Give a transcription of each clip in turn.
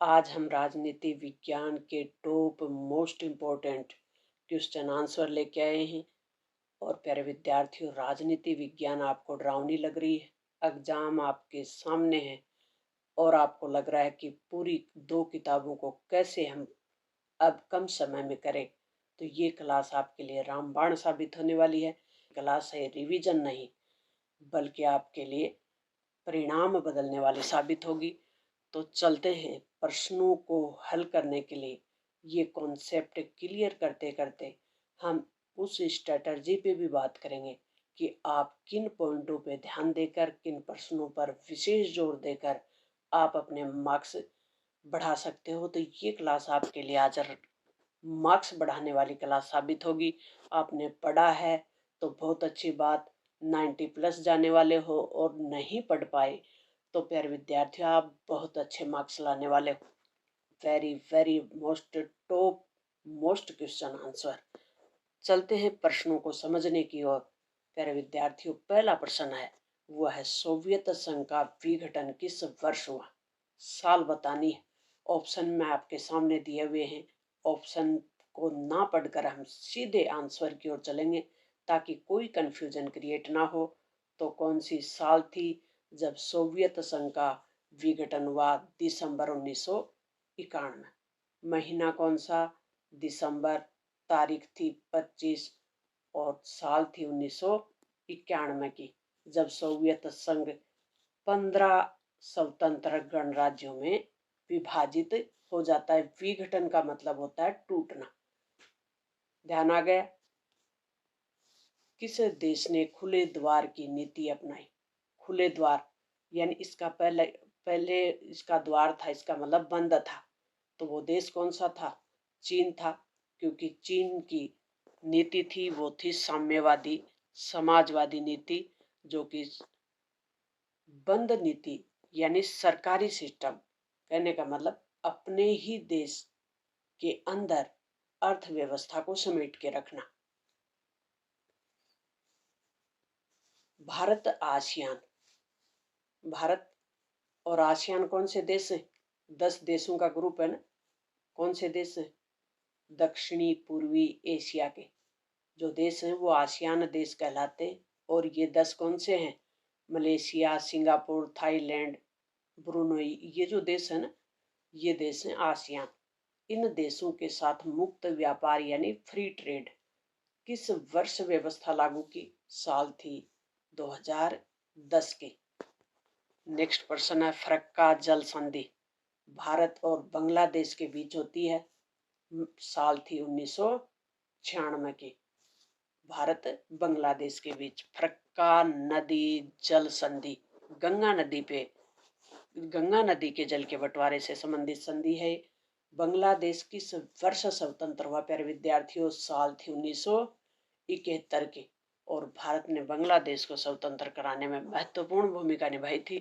आज हम राजनीति विज्ञान के top most important question answer लेके आए हैं। और प्यारे विद्यार्थियों, राजनीति विज्ञान आपको डरावनी लग रही है, एग्जाम आपके सामने है और आपको लग रहा है कि पूरी 2 किताबों को कैसे हम अब कम समय में करें, तो ये क्लास आपके लिए रामबाण साबित होने वाली है। क्लास है रिवीजन नहीं, बल्कि आपके लिए परिणाम बदलने वाली साबित होगी। तो चलते हैं प्रश्नों को हल करने के लिए। ये कॉन्सेप्ट क्लियर करते करते हम उस स्ट्रेटजी पे भी बात करेंगे कि आप किन पॉइंटों पे ध्यान देकर, किन प्रश्नों पर विशेष जोर देकर आप अपने मार्क्स बढ़ा सकते हो। तो ये क्लास आपके लिए आज मार्क्स बढ़ाने वाली क्लास साबित होगी। आपने पढ़ा है तो बहुत अच्छी बात, 90+ जाने वाले हो, और नहीं पढ़ पाए तो प्यारे विद्यार्थियों आप बहुत अच्छे मार्क्स लाने वाले हो। Very very most top most question answer. चलते हैं प्रश्नों को समझने की ओर। प्यारे विद्यार्थियों, पहला प्रश्न है, वह है सोवियत संघ का विघटन किस वर्ष हुआ? साल बतानी है। ऑप्शन में आपके सामने दिए हुए हैं। ऑप्शन को ना पढ़कर हम सीधे आंसर की ओर चलेंगे ताकि कोई कंफ्यूजन क्रिएट ना हो। तो कौन सी साल थी जब सोवियत संघ का विघटन हुआ? दिसंबर 1991। महीना कौन सा? दिसंबर। तारीख थी 25 और साल थी 1991 की, जब सोवियत संघ 15 स्वतंत्र गणराज्यों में विभाजित हो जाता है। विघटन का मतलब होता है टूटना। ध्यान आ गया? किस देश ने खुले द्वार की नीति अपनाई? खुले द्वार यानी इसका पहले पहले इसका द्वार था, इसका मतलब बंद था। तो वो देश कौन सा था? चीन था, क्योंकि चीन की नीति थी वो थी साम्यवादी समाजवादी नीति, जो कि बंद नीति यानी सरकारी सिस्टम, कहने का मतलब अपने ही देश के अंदर अर्थव्यवस्था को समेट के रखना। भारत आसियान, भारत और आसियान कौन से देश हैं? 10 देशों का ग्रुप है ना। कौन से देश हैं? दक्षिणी पूर्वी एशिया के जो देश हैं वो आसियान देश कहलाते हैं। और ये 10 कौन से हैं? मलेशिया, सिंगापुर, थाईलैंड, ब्रुनई, ये जो देश है ना, ये देश हैं आसियान। इन देशों के साथ मुक्त व्यापार यानी फ्री ट्रेड किस वर्ष व्यवस्था लागू की? साल थी 2010 की। नेक्स्ट प्रश्न है, फरक्का जल संधि भारत और बांग्लादेश के बीच होती है। साल थी 1996 की। भारत बांग्लादेश के बीच फरक्का नदी जल संधि गंगा नदी के जल के बंटवारे से संबंधित संधि है। बांग्लादेश किस वर्ष स्वतंत्र हुआ? प्यारे विद्यार्थियों, साल थी 1971 की। और भारत ने बांग्लादेश को स्वतंत्र कराने में महत्वपूर्ण भूमिका निभाई थी।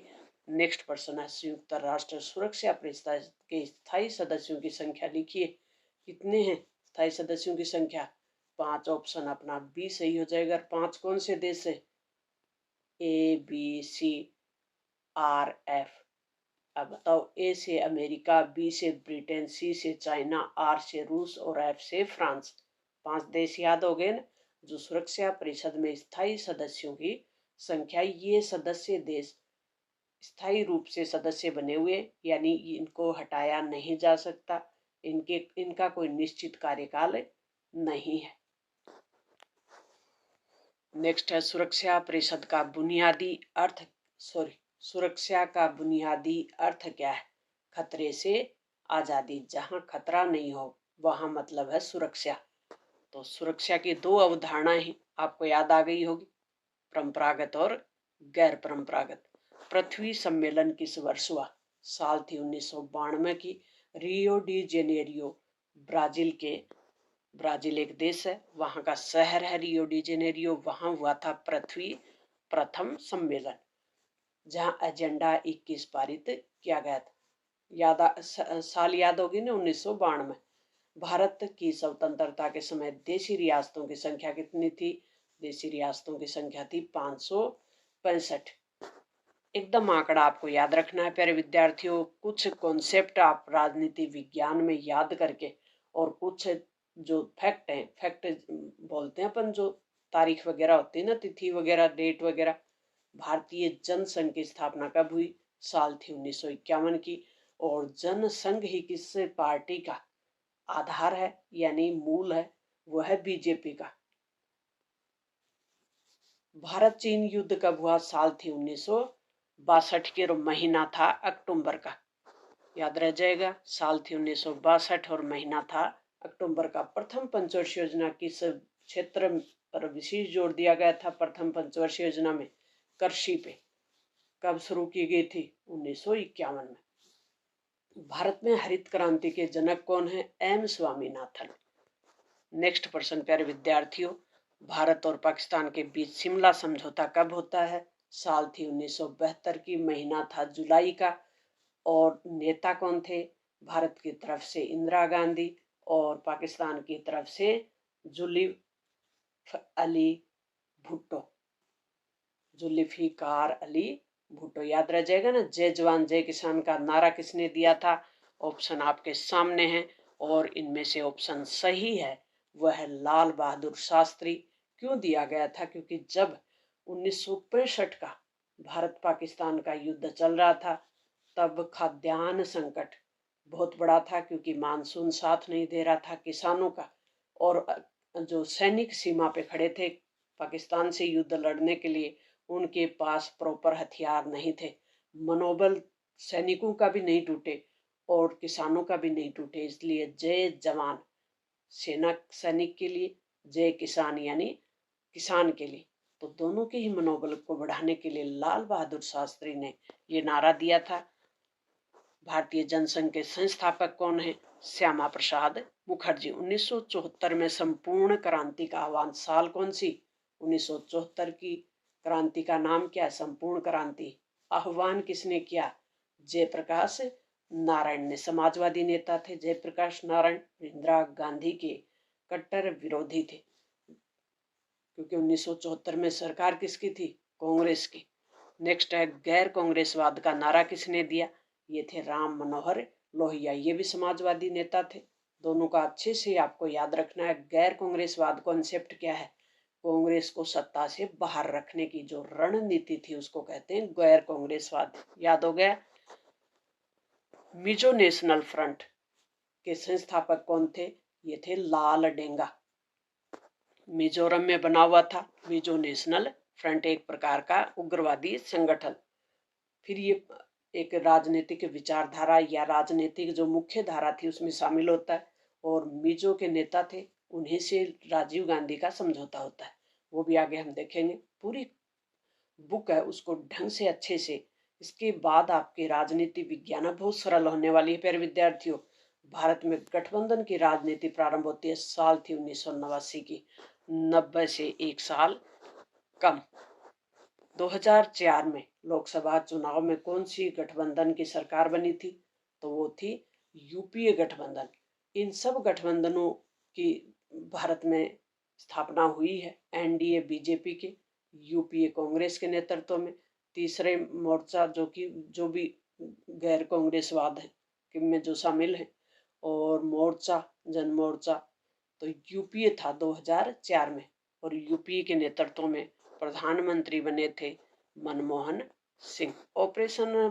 नेक्स्ट प्रश्न है, संयुक्त राष्ट्र सुरक्षा परिषद के स्थायी सदस्यों की संख्या लिखिए। कितने हैं स्थायी सदस्यों की संख्या? 5 ऑप्शन अपना बी सही हो जाएगा। 5 कौन से देश है? A B C R F. अब बताओ, ए से अमेरिका, बी से ब्रिटेन, सी से चाइना, आर से रूस और एफ से फ्रांस। 5 देश याद हो गए ना, जो सुरक्षा परिषद में स्थायी सदस्यों की संख्या। ये सदस्य देश स्थायी रूप से सदस्य बने हुए, यानी इनको हटाया नहीं जा सकता, इनका कोई निश्चित कार्यकाल नहीं है। नेक्स्ट है, सुरक्षा परिषद का बुनियादी अर्थ सुरक्षा का बुनियादी अर्थ क्या है? खतरे से आजादी। जहां खतरा नहीं हो वहां मतलब है सुरक्षा। तो सुरक्षा की 2 अवधारणाएं आपको याद आ गई होगी, परंपरागत और गैर परंपरागत। पृथ्वी सम्मेलन किस वर्ष हुआ? साल थी 1992 की। रियो डी जेनेरियो ब्राजील एक देश है, वहां का शहर है रियो डी जेनेरियो। वहां हुआ था पृथ्वी प्रथम सम्मेलन, जहां एजेंडा 21 पारित किया गया था। साल याद होगी ना, 1992। भारत की स्वतंत्रता के समय देशी रियासतों की संख्या कितनी थी? देशी रियासतों की संख्या थी 565। एकदम आंकड़ा आपको याद रखना है प्यारे विद्यार्थियों। कुछ कॉन्सेप्ट आप राजनीति विज्ञान में याद करके और कुछ जो फैक्ट हैं, फैक्ट बोलते हैं अपन, जो तारीख वगैरह होती है ना, तिथि वगैरह, डेट वगैरह। भारतीय जनसंघ की स्थापना कब हुई? साल थी 1951 की। और जनसंघ ही किस पार्टी का आधार है, यानी मूल है? वो है बीजेपी का। भारत चीन युद्ध कब हुआ? साल थी 1962 की और महीना था अक्टूबर का। याद रह जाएगा, साल थी 1962 और महीना था अक्टूबर का। प्रथम पंचवर्षीय योजना किस क्षेत्र पर विशेष जोर दिया गया था? प्रथम पंचवर्षीय योजना में कृषि पे। कब शुरू की गई थी? 1951 में। भारत में हरित क्रांति के जनक कौन है? एम स्वामीनाथन। नेक्स्ट प्रश्न प्यारे विद्यार्थियों, भारत और पाकिस्तान के बीच शिमला समझौता कब होता है? साल थी 1972 की, महीना था जुलाई का। और नेता कौन थे? भारत की तरफ से इंदिरा गांधी और पाकिस्तान की तरफ से जुल्फिकार अली भुट्टो। जुल्फिकार अली भुट्टो। याद रह जाएगा ना। जय जवान जय किसान का नारा किसने दिया था? ऑप्शन आपके सामने है और इनमें से ऑप्शन सही है वह है लाल बहादुर शास्त्री। क्यों दिया गया था? क्योंकि जब 1965 का भारत पाकिस्तान का युद्ध चल रहा था, तब खाद्यान्न संकट बहुत बड़ा था, क्योंकि मानसून साथ नहीं दे रहा था किसानों का। और जो सैनिक सीमा पे खड़े थे पाकिस्तान से युद्ध लड़ने के लिए, उनके पास प्रॉपर हथियार नहीं थे। मनोबल सैनिकों का भी नहीं टूटे और किसानों का भी नहीं टूटे। इसलिए जय जवान सेना सैनिक के लिए, जय किसान यानी किसान के लिए। तो दोनों के ही मनोबल को बढ़ाने के लिए लाल बहादुर शास्त्री ने ये नारा दिया था। भारतीय जनसंघ के संस्थापक कौन है? श्यामा प्रसाद मुखर्जी। 1974 में संपूर्ण क्रांति का आह्वान। साल कौन सी? 1974 की। क्रांति का नाम क्या है? संपूर्ण क्रांति। आह्वान किसने किया? जयप्रकाश नारायण ने। समाजवादी नेता थे जयप्रकाश नारायण। इंदिरा गांधी के कट्टर विरोधी थे, क्योंकि 1974 में सरकार किसकी थी? कांग्रेस की। नेक्स्ट है, गैर कांग्रेसवाद का नारा किसने दिया? ये थे राम मनोहर लोहिया। ये भी समाजवादी नेता थे। दोनों का अच्छे से आपको याद रखना है। गैर कांग्रेसवाद कॉन्सेप्ट क्या है? कांग्रेस को सत्ता से बाहर रखने की जो रणनीति थी उसको कहते हैं गैर कांग्रेसवाद। याद हो गया। मिजो नेशनल फ्रंट के संस्थापक कौन थे? ये थे लाल डेंगा। मिजोरम में बना हुआ था मिजो नेशनल फ्रंट, एक प्रकार का उग्रवादी संगठन। फिर ये एक राजनीतिक विचारधारा या राजनीतिक जो मुख्य धारा थी उसमें शामिल होता है। और मिजो के नेता थे, उन्हीं से राजीव गांधी का समझौता होता है। वो भी आगे हम देखेंगे। पूरी बुक है, उसको ढंग से अच्छे से। इसके बाद आपकी राजनीति विज्ञान बहुत सरल होने वाली है प्यारे विद्यार्थियों। भारत में गठबंधन की राजनीति प्रारंभ होती है। साल थी 1989 की। 90 से एक साल कम। 2004 में लोकसभा चुनाव में कौन सी गठबंधन की सरकार बनी थी? तो वो थी यूपीए गठबंधन। इन सब गठबंधनों की भारत में स्थापना हुई है। एनडीए बीजेपी के, यूपीए कांग्रेस के नेतृत्व में। तीसरे मोर्चा जो भी गैर कांग्रेसवाद है कि में जो शामिल है, और मोर्चा जन मोर्चा, तो यूपीए था 2004 में। और यूपीए के नेतृत्व में प्रधानमंत्री बने थे मनमोहन सिंह। ऑपरेशन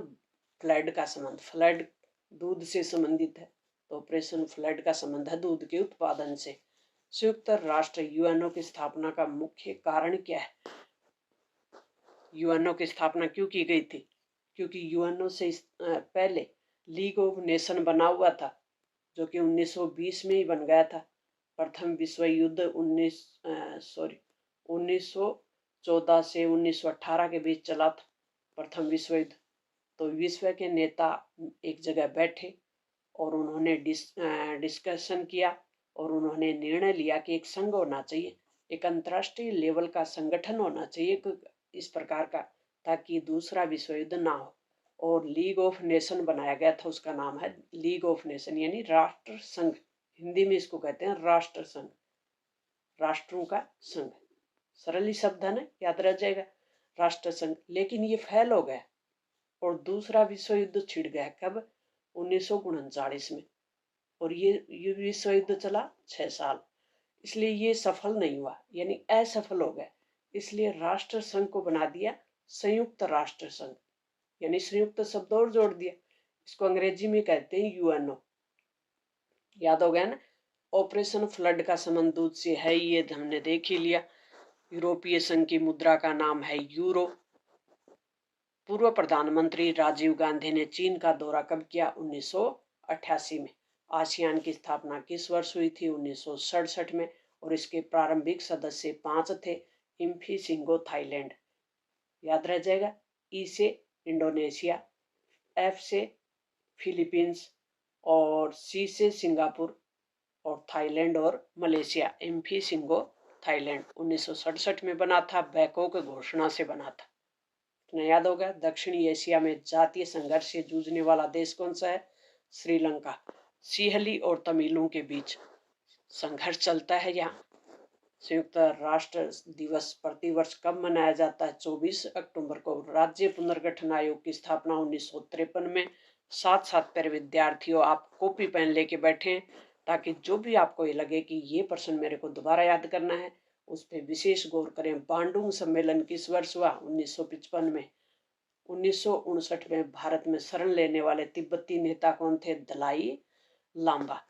फ्लड का संबंध, फ्लड दूध से संबंधित है, तो ऑपरेशन फ्लड का संबंध है दूध के उत्पादन से। संयुक्त राष्ट्र यूएनओ की स्थापना का मुख्य कारण क्या है? यूएनओ की स्थापना क्यों की गई थी? क्योंकि यूएनओ से पहले लीग ऑफ नेशन बना हुआ था, जो कि 1920 में ही बन गया था। प्रथम विश्व युद्ध 1914 से 1918 के बीच चला था प्रथम विश्व युद्ध। तो विश्व के नेता एक जगह बैठे और उन्होंने डिस्कशन किया और उन्होंने निर्णय लिया कि एक संघ होना चाहिए, एक अंतर्राष्ट्रीय लेवल का संगठन होना चाहिए इस प्रकार का, ताकि दूसरा विश्व युद्ध ना हो। और लीग ऑफ नेशन बनाया गया था। उसका नाम है लीग ऑफ नेशन, यानी राष्ट्र संघ। हिंदी में इसको कहते हैं राष्ट्र संघ, राष्ट्रों का संघ। सरल ही शब्द है ना, याद रह जाएगा राष्ट्र संघ। लेकिन ये फेल हो गया और दूसरा विश्व युद्ध छिड़ गया कब? 1939 में। और ये विश्व युद्ध चला 6 साल, इसलिए ये सफल नहीं हुआ, यानी असफल हो गया। इसलिए राष्ट्र संघ को बना दिया संयुक्त राष्ट्र संघ, यानी संयुक्त शब्द और जोड़ दिया। इसको अंग्रेजी में कहते हैं यूएनओ। याद हो गया ना? ऑपरेशन फ्लड का संबंध दूध से है, ये हमने देख ही लिया। यूरोपीय संघ की मुद्रा का नाम है यूरो। पूर्व प्रधानमंत्री राजीव गांधी ने चीन का दौरा कब किया? 1988 में। आसियान की स्थापना किस वर्ष हुई थी? 1967 में। और इसके प्रारंभिक सदस्य 5 थे। इम्फी सिंगो थाईलैंड, याद रह जाएगा। ई से इंडोनेशिया, एफ से फिलीपींस, और सी से सिंगापुर, और थाईलैंड और मलेशिया। इम्फी सिंगो थाईलैंड 1967 में बना था, बैकॉक घोषणा से बना था। इतना याद होगा। दक्षिणी एशिया में जातीय संघर्ष से जूझने वाला देश कौन सा है? श्रीलंका। सिहली और तमिलों के बीच संघर्ष चलता है यहाँ। संयुक्त राष्ट्र दिवस प्रतिवर्ष कब मनाया जाता है? 24 अक्टूबर को। राज्य पुनर्गठन आयोग की स्थापना 1953 में। साथ साथ प्यारे विद्यार्थियों, आप कॉपी पेन लेके बैठे, ताकि जो भी आपको ये लगे कि ये प्रश्न मेरे को दोबारा याद करना है, उस पर विशेष गौर करें। बांडुंग सम्मेलन किस वर्ष हुआ? 1955 में। 1959 में भारत में शरण लेने वाले तिब्बती नेता कौन थे? दलाई लांबा।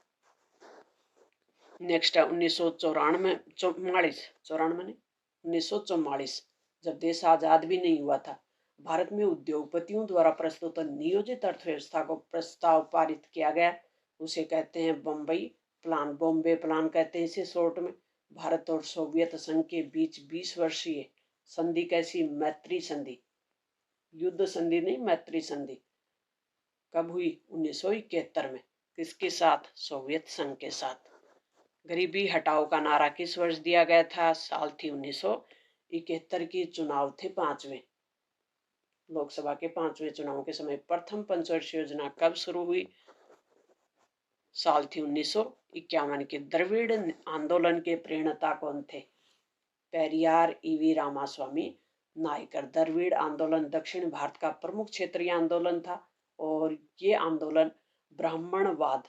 नेक्स्ट है 1944 जब देश आजाद भी नहीं हुआ था, भारत में उद्योगपतियों द्वारा प्रस्तुत नियोजित अर्थव्यवस्था को प्रस्ताव पारित किया गया। उसे कहते हैं बम्बई प्लान, बॉम्बे प्लान कहते हैं इसे शॉर्ट में। भारत और सोवियत संघ के बीच 20 वर्षीय संधि कैसी? मैत्री संधि। युद्ध संधि नहीं, मैत्री संधि। कब हुई? 1971 में। किसके साथ? सोवियत संघ के साथ। गरीबी हटाओ का नारा किस वर्ष दिया गया था? साल थी 1971 की। चुनाव थे 5वें, लोकसभा के 5वें चुनाव के समय। प्रथम पंचवर्षीय योजना कब शुरू हुई? साल थी 1951 की। द्रविड़ आंदोलन के प्रणेता कौन थे? पेरियार ईवी रामास्वामी नायकर। द्रविड़ आंदोलन दक्षिण भारत का प्रमुख क्षेत्रीय आंदोलन था, और ये आंदोलन ब्राह्मणवाद,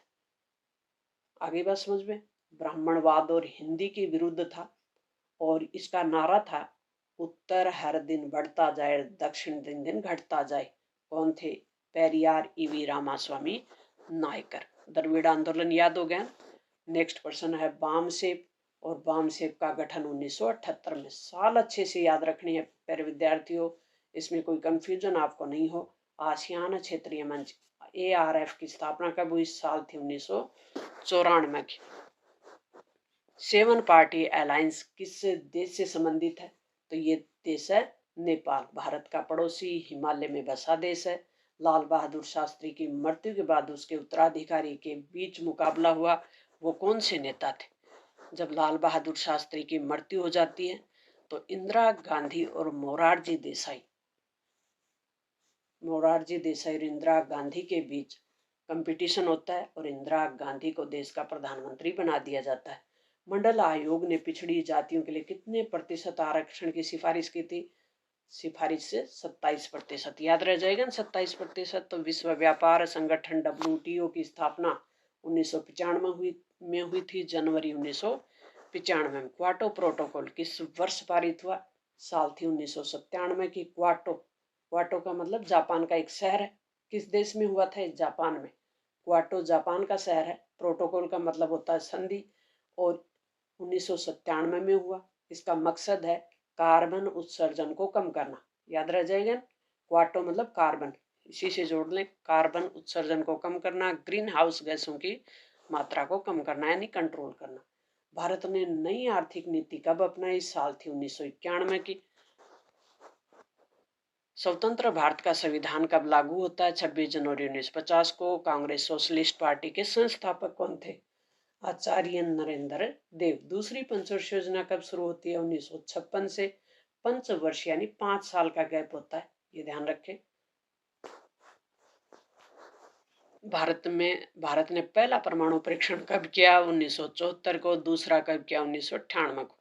आगे बात समझ में, ब्राह्मणवाद और हिंदी के विरुद्ध था। और इसका नारा था उत्तर हर दिन बढ़ता जाए, दक्षिण दिन दिन घटता जाए। कौन थे? पेरियार ईवी रामास्वामी नायकर। द्रविड़ आंदोलन याद हो गया। नेक्स्ट प्रश्न है बामसेप, और बामसेप का गठन 1978 में। साल अच्छे से याद रखने हैं प्यारे विद्यार्थियों, इसमें कोई कंफ्यूजन आपको नहीं हो। आसियान क्षेत्रीय मंच ARF की स्थापना कब हुई? साल थी 1994 की। 7 पार्टी अलायंस किस देश से संबंधित है? तो ये देश है नेपाल, भारत का पड़ोसी, हिमालय में बसा देश है। लाल बहादुर शास्त्री की मृत्यु के बाद उसके उत्तराधिकारी के बीच मुकाबला हुआ, वो कौन से नेता थे? जब लाल बहादुर शास्त्री की मृत्यु हो जाती है तो इंदिरा गांधी और मोरारजी देसाई और इंदिरा गांधी के बीच कंपटीशन होता है, और इंदिरा गांधी को देश का प्रधानमंत्री बना दिया जाता है। मंडल आयोग ने पिछड़ी जातियों के लिए कितने प्रतिशत आरक्षण की सिफारिश की थी? सिफारिश से 27%। याद रह जाएगा ना 27%। तो विश्व व्यापार संगठन WTO की स्थापना 1995 में हुई थी, जनवरी 1995 में। क्वाटो प्रोटोकॉल किस वर्ष पारित हुआ? साल थी 1997 की। क्वाटो का मतलब जापान का एक शहर है। किस देश में हुआ था? जापान में। क्वाटो जापान का शहर है। प्रोटोकॉल का मतलब होता है संधि, और 1997 में हुआ। इसका मकसद है कार्बन उत्सर्जन को कम करना। याद रह जाएगा। क्वाटो मतलब कार्बन, इसी से जोड़ लें। कार्बन उत्सर्जन को कम करना, ग्रीन हाउस गैसों की मात्रा को कम करना, यानी कंट्रोल करना। भारत ने नई आर्थिक नीति कब अपनाई? साल थी 1991 की। स्वतंत्र भारत का संविधान कब लागू होता है? 26 जनवरी 1950 को। कांग्रेस सोशलिस्ट पार्टी के संस्थापक कौन थे? आचार्य नरेंद्र देव। दूसरी पंचवर्षीय योजना कब शुरू होती है? 1956 से। पंचवर्ष यानी 5 साल का गैप होता है, ये ध्यान रखें। भारत ने पहला परमाणु परीक्षण कब किया? 1974 को। दूसरा कब किया? 1998 को।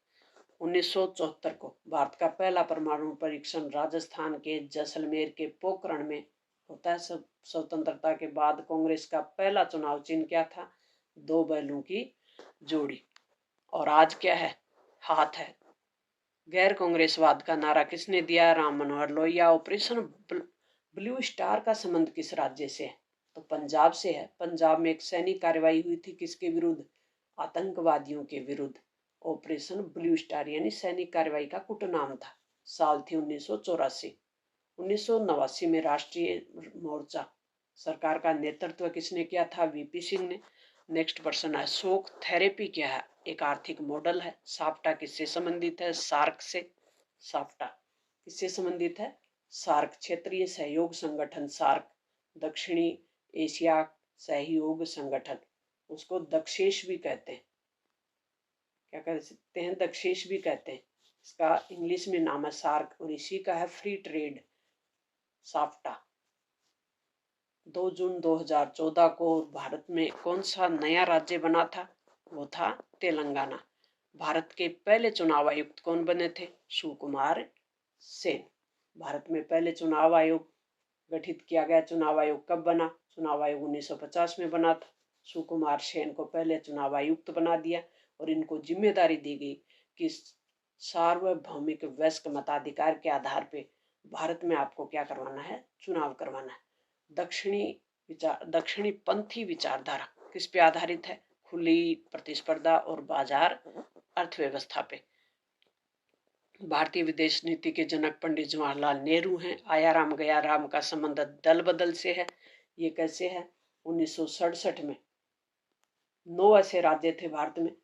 1974 को भारत का पहला परमाणु परीक्षण राजस्थान के जैसलमेर के पोखरण में होता है। सब स्वतंत्रता के बाद कांग्रेस का पहला चुनाव चिन्ह क्या था? 2 बैलों की जोड़ी। और आज क्या है? हाथ है। गैर कांग्रेसवाद का नारा किसने दिया? Ram Manohar Lohia. Operation blue star का संबंध किस राज्य से है? तो पंजाब से है। पंजाब में एक सैनिक कार्रवाई हुई थी किसके विरुद्ध? आतंकवादियों के विरुद्ध। ऑपरेशन ब्लू स्टार यानी सैनिक कार्रवाई का कुट नाम था। साल थी 1984। 1989 में राष्ट्रीय मोर्चा सरकार का नेतृत्व किसने किया था? वीपी सिंह ने। नेक्स्ट पर्सन है शोक थेरेपी क्या है? एक आर्थिक मॉडल है। साफ्टा किससे संबंधित है? सार्क से। साफ्टा किससे संबंधित है? सार्क क्षेत्रीय सहयोग संगठन। सार्क दक्षिणी एशिया सहयोग संगठन, उसको दक्षेश भी कहते हैं। क्या कह सकते हैं? दक्षेश भी कहते हैं। इसका इंग्लिश में नाम है सार्क और इसी का है फ्री ट्रेड साफ्टा। 2 जून 2014 को भारत में कौन सा नया राज्य बना था? वो था तेलंगाना। भारत के पहले चुनाव आयुक्त कौन बने थे? सुकुमार सेन। भारत में पहले चुनाव आयोग गठित किया गया। चुनाव आयोग कब बना? चुनाव आयोग 1950 में बना था। सुकुमार सेन को पहले चुनाव आयुक्त बना दिया और इनको जिम्मेदारी दी गई कि सार्वभौमिक वयस्क मताधिकार के आधार पर भारत में आपको क्या करवाना है? चुनाव करवाना है। दक्षिणी पंथी विचारधारा किस पे आधारित है? खुली प्रतिस्पर्धा और बाजार अर्थव्यवस्था पे। भारतीय विदेश नीति के जनक पंडित जवाहरलाल नेहरू हैं। आया राम गया राम का संबंध दल बदल से है। ये कैसे है? 1967 में 9 ऐसे राज्य थे भारत में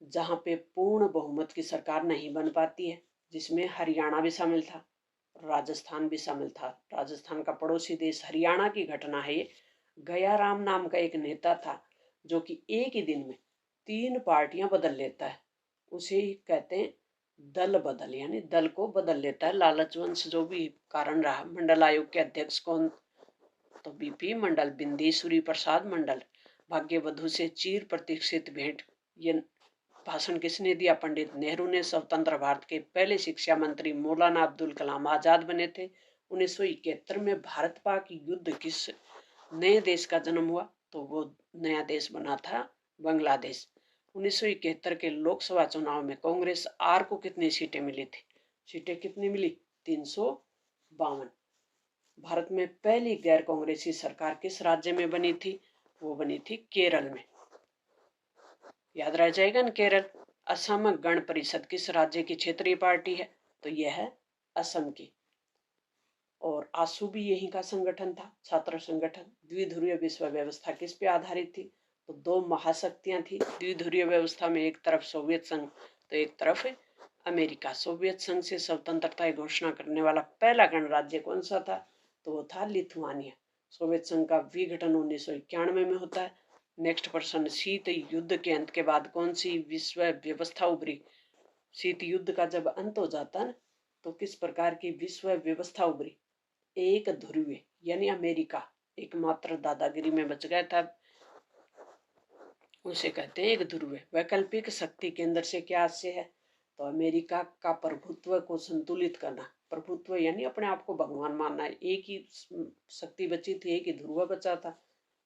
जहां पे पूर्ण बहुमत की सरकार नहीं बन पाती है, जिसमें हरियाणा भी शामिल था, राजस्थान भी शामिल था। राजस्थान का पड़ोसी देश हरियाणा की घटना है ये। गया राम नाम का एक नेता था जो कि एक ही दिन में 3 पार्टियां बदल लेता है। उसे ही कहते हैं दल बदल, यानी दल को बदल लेता है। लालच वंश जो भी कारण रहा। मंडल आयोग के अध्यक्ष कौन? तो बीपी मंडल, बिंदेश्वरी प्रसाद मंडल। भाग्य वधु से चिर प्रतीक्षित भेंट, ये भाषण किसने दिया? पंडित नेहरू ने। स्वतंत्र भारत के पहले शिक्षा मंत्री मौलाना अब्दुल कलाम आजाद बने थे। 1971 में भारत पाक युद्ध किस नए देश का जन्म हुआ? तो वो नया देश बना था बांग्लादेश। 1971 के लोकसभा चुनाव में कांग्रेस आर को कितनी सीटें मिली थी? सीटें कितनी मिली? 352। भारत में पहली गैर कांग्रेसी सरकार किस राज्य में बनी थी? वो बनी थी केरल में। याद रह जाएगा ना केरल। असम गण परिषद किस राज्य की क्षेत्रीय पार्टी है? तो यह है असम की। और आसू भी यहीं का संगठन था, छात्र संगठन। द्विध्रुवीय विश्व व्यवस्था किस पे आधारित थी? तो 2 महाशक्तियां थी द्विध्रुवीय व्यवस्था में, एक तरफ सोवियत संघ तो एक तरफ अमेरिका। सोवियत संघ से स्वतंत्रता की घोषणा करने वाला पहला गणराज्य कौन सा था? तो वो था लिथुआनिया। सोवियत संघ का विघटन 1991 में होता है। नेक्स्ट प्रश्न, शीत युद्ध के अंत के बाद कौन सी विश्व व्यवस्था उभरी? शीत युद्ध का जब अंत हो जाता है तो किस प्रकार की विश्व व्यवस्था उभरी? एक ध्रुवीय, यानी अमेरिका एकमात्र दादागिरी में बच गया था, उसे कहते हैं एक ध्रुवीय। वैकल्पिक शक्ति केंद्र से क्या आशय है? तो अमेरिका का प्रभुत्व को संतुलित करना। प्रभुत्व यानी अपने आप को भगवान मानना। एक ही शक्ति बची थी, एक ही ध्रुव बचा था,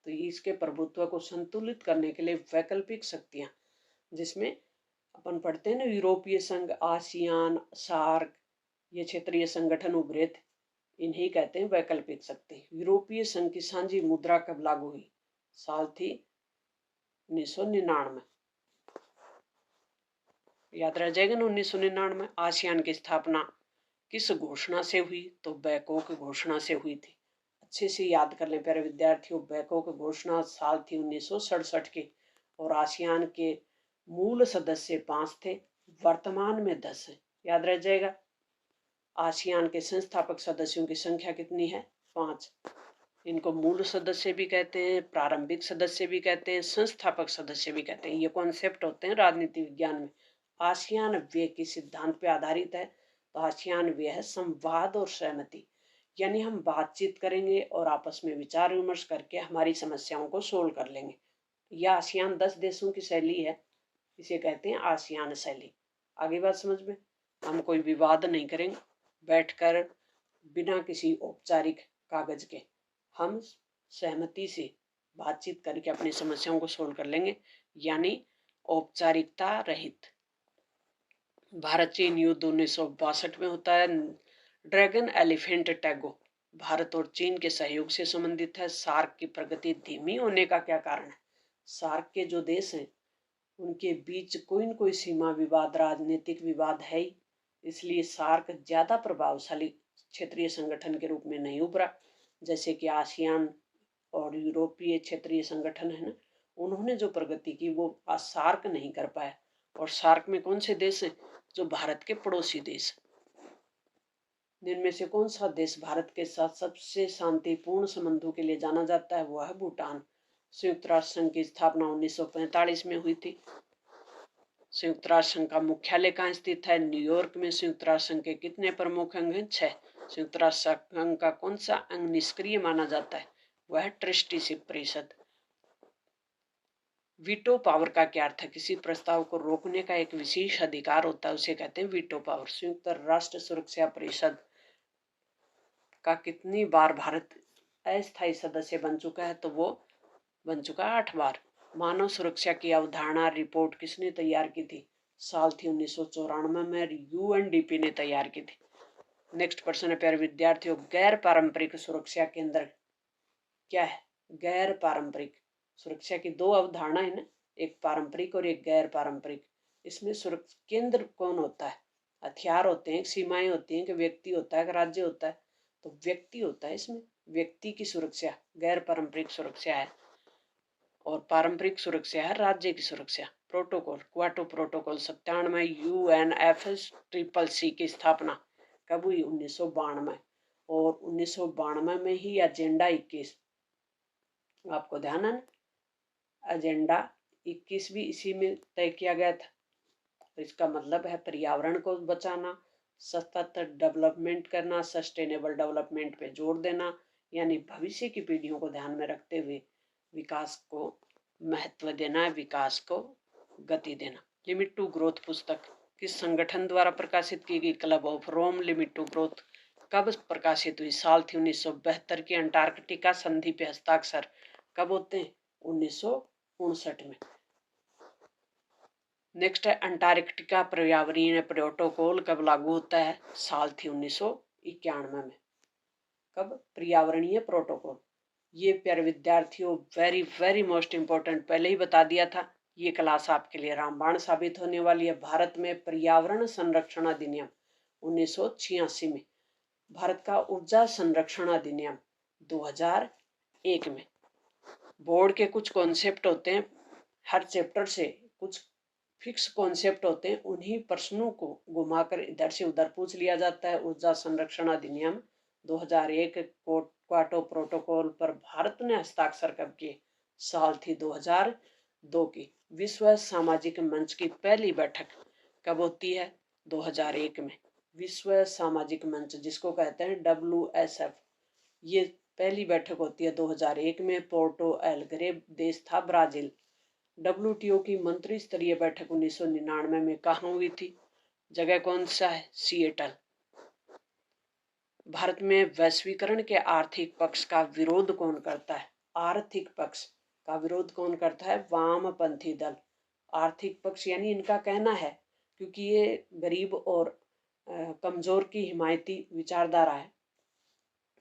तो इसके प्रभुत्व को संतुलित करने के लिए वैकल्पिक शक्तियां, जिसमें अपन पढ़ते हैं ना यूरोपीय संघ, आसियान, सार्क, ये क्षेत्रीय संगठन उभरे थे, इन्हें कहते हैं वैकल्पिक शक्ति। यूरोपीय संघ की सांझी मुद्रा कब लागू हुई? साल थी 1999। याद रह जाएगा ना 1999। आसियान की स्थापना किस घोषणा से हुई? तो बैकॉक घोषणा से हुई थी। अच्छे से याद कर लें प्यारे विद्यार्थियों। बैकॉक घोषणा साल थी 1967 की। और आसियान के मूल सदस्य 5 थे, वर्तमान में 10 है। याद रह जाएगा। आसियान के संस्थापक सदस्यों की संख्या कितनी है? 5। इनको मूल सदस्य भी कहते हैं, प्रारंभिक सदस्य भी कहते हैं, संस्थापक सदस्य भी कहते हैं। ये कॉन्सेप्ट होते हैं राजनीति विज्ञान में। आसियान व्यय किस सिद्धांत पर आधारित है? तो आसियान व्यय है संवाद और सहमति, यानी हम बातचीत करेंगे और आपस में विचार विमर्श करके हमारी समस्याओं को सोल्व कर लेंगे। यह आसियान 10 देशों की शैली है, इसे कहते हैं आसियान शैली। आगे बात समझ में। हम कोई विवाद नहीं करेंगे, बैठकर बिना किसी औपचारिक कागज के हम सहमति से बातचीत करके अपनी समस्याओं को सोल्व कर लेंगे, यानी औपचारिकता रहित। भारत चीन युद्ध 1962 में होता है। ड्रैगन एलिफेंट टैगो भारत और चीन के सहयोग से संबंधित है। सार्क की प्रगति धीमी होने का क्या कारण है? सार्क के जो देश हैं उनके बीच कोई न कोई सीमा विवाद, राजनीतिक विवाद है ही, इसलिए सार्क ज्यादा प्रभावशाली क्षेत्रीय संगठन के रूप में नहीं उभरा। जैसे कि आसियान और यूरोपीय क्षेत्रीय संगठन है ना, उन्होंने जो प्रगति की वो आज सार्क नहीं कर पाया। और सार्क में कौन से देश हैं? जो भारत के पड़ोसी देश। जिनमें से कौन सा देश भारत के साथ सबसे शांतिपूर्ण संबंधों के लिए जाना जाता है? वह है भूटान। संयुक्त राष्ट्र संघ की स्थापना 1945 में हुई थी। संयुक्त राष्ट्र संघ का मुख्यालय कहाँ स्थित है? न्यूयॉर्क में। संयुक्त राष्ट्र संघ के कितने प्रमुख अंग हैं? 6। संयुक्त राष्ट्र संघ का कौन सा अंग निष्क्रिय माना जाता है? वह है ट्रस्टीशिप परिषद। वीटो पावर का क्या अर्थ है? किसी प्रस्ताव को रोकने का एक विशेष अधिकार होता है, उसे कहते हैं वीटो पावर। संयुक्त राष्ट्र सुरक्षा परिषद का कितनी बार भारत अस्थायी सदस्य बन चुका है? तो वो बन चुका है 8 बार। मानव सुरक्षा की अवधारणा रिपोर्ट किसने तैयार की थी? साल थी 1994 में, यूएनडीपी ने तैयार की थी। नेक्स्ट प्रश्न है प्यारे विद्यार्थियों, गैर पारंपरिक सुरक्षा के अंदर क्या है? गैर पारंपरिक सुरक्षा की दो अवधारणा है ना, एक पारंपरिक और एक गैर पारंपरिक। इसमें सुरक्षा केंद्र कौन होता है? हथियार होते हैं, सीमाएं होती हैं, कि व्यक्ति होता है, कि राज्य होता है? तो व्यक्ति होता है। इसमें व्यक्ति की सुरक्षा गैर पारंपरिक सुरक्षा है, और पारंपरिक सुरक्षा है राज्य की सुरक्षा। प्रोटोकॉल, क्वाटो प्रोटोकॉल 97, UNFCCC की स्थापना कब हुई? 1992। और 1992 में ही एजेंडा 21, आपको ध्यान है ना, एजेंडा 21 भी इसी में तय किया गया था। तो इसका मतलब है पर्यावरण को बचाना, सतत डेवलपमेंट करना, सस्टेनेबल डेवलपमेंट पे जोर देना, यानी भविष्य की पीढ़ियों को ध्यान में रखते हुए विकास को महत्व देना है, विकास को गति देना। लिमिट टू ग्रोथ पुस्तक किस संगठन द्वारा प्रकाशित की गई? Club of Rome. Limit to growth कब प्रकाशित हुई? साल थी 1972 की। अंटार्कटिका संधि पे हस्ताक्षर कब होते हैं? 1959 में। नेक्स्ट है अंटार्कटिका पर्यावरणीय प्रोटोकॉल कब लागू होता है? साल थी 1991 में। कब? पर्यावरणीय प्रोटोकॉल। ये प्यारे विद्यार्थियों वेरी वेरी मोस्ट इंपॉर्टेंट, पहले ही बता दिया था। ये क्लास आपके लिए रामबाण साबित होने वाली है। भारत में पर्यावरण संरक्षण अधिनियम 1986 में, भारत का ऊर्जा संरक्षण अधिनियम 2001 में। बोर्ड के कुछ कॉन्सेप्ट होते हैं, हर चैप्टर से कुछ फिक्स कॉन्सेप्ट होते हैं, उन्हीं प्रश्नों को घुमाकर इधर से उधर पूछ लिया जाता है। ऊर्जा संरक्षण अधिनियम 2001 क्वाटो प्रोटोकॉल पर भारत ने हस्ताक्षर कब किए? साल थी 2002 की। विश्व सामाजिक मंच की पहली बैठक कब होती है? 2001 में। विश्व सामाजिक मंच जिसको कहते हैं WSF, ये पहली बैठक होती है 2001 में। पोर्टो एलग्रे देश था ब्राजील। WTO की मंत्री स्तरीय बैठक 1999 में कहाँ हुई थी? जगह कौन सा है? सिएटल। भारत में वैश्वीकरण के आर्थिक पक्ष का विरोध कौन करता है? आर्थिक पक्ष का विरोध कौन करता है? वामपंथी दल। आर्थिक पक्ष यानी इनका कहना है, क्योंकि ये गरीब और कमजोर की हिमायती विचारधारा है,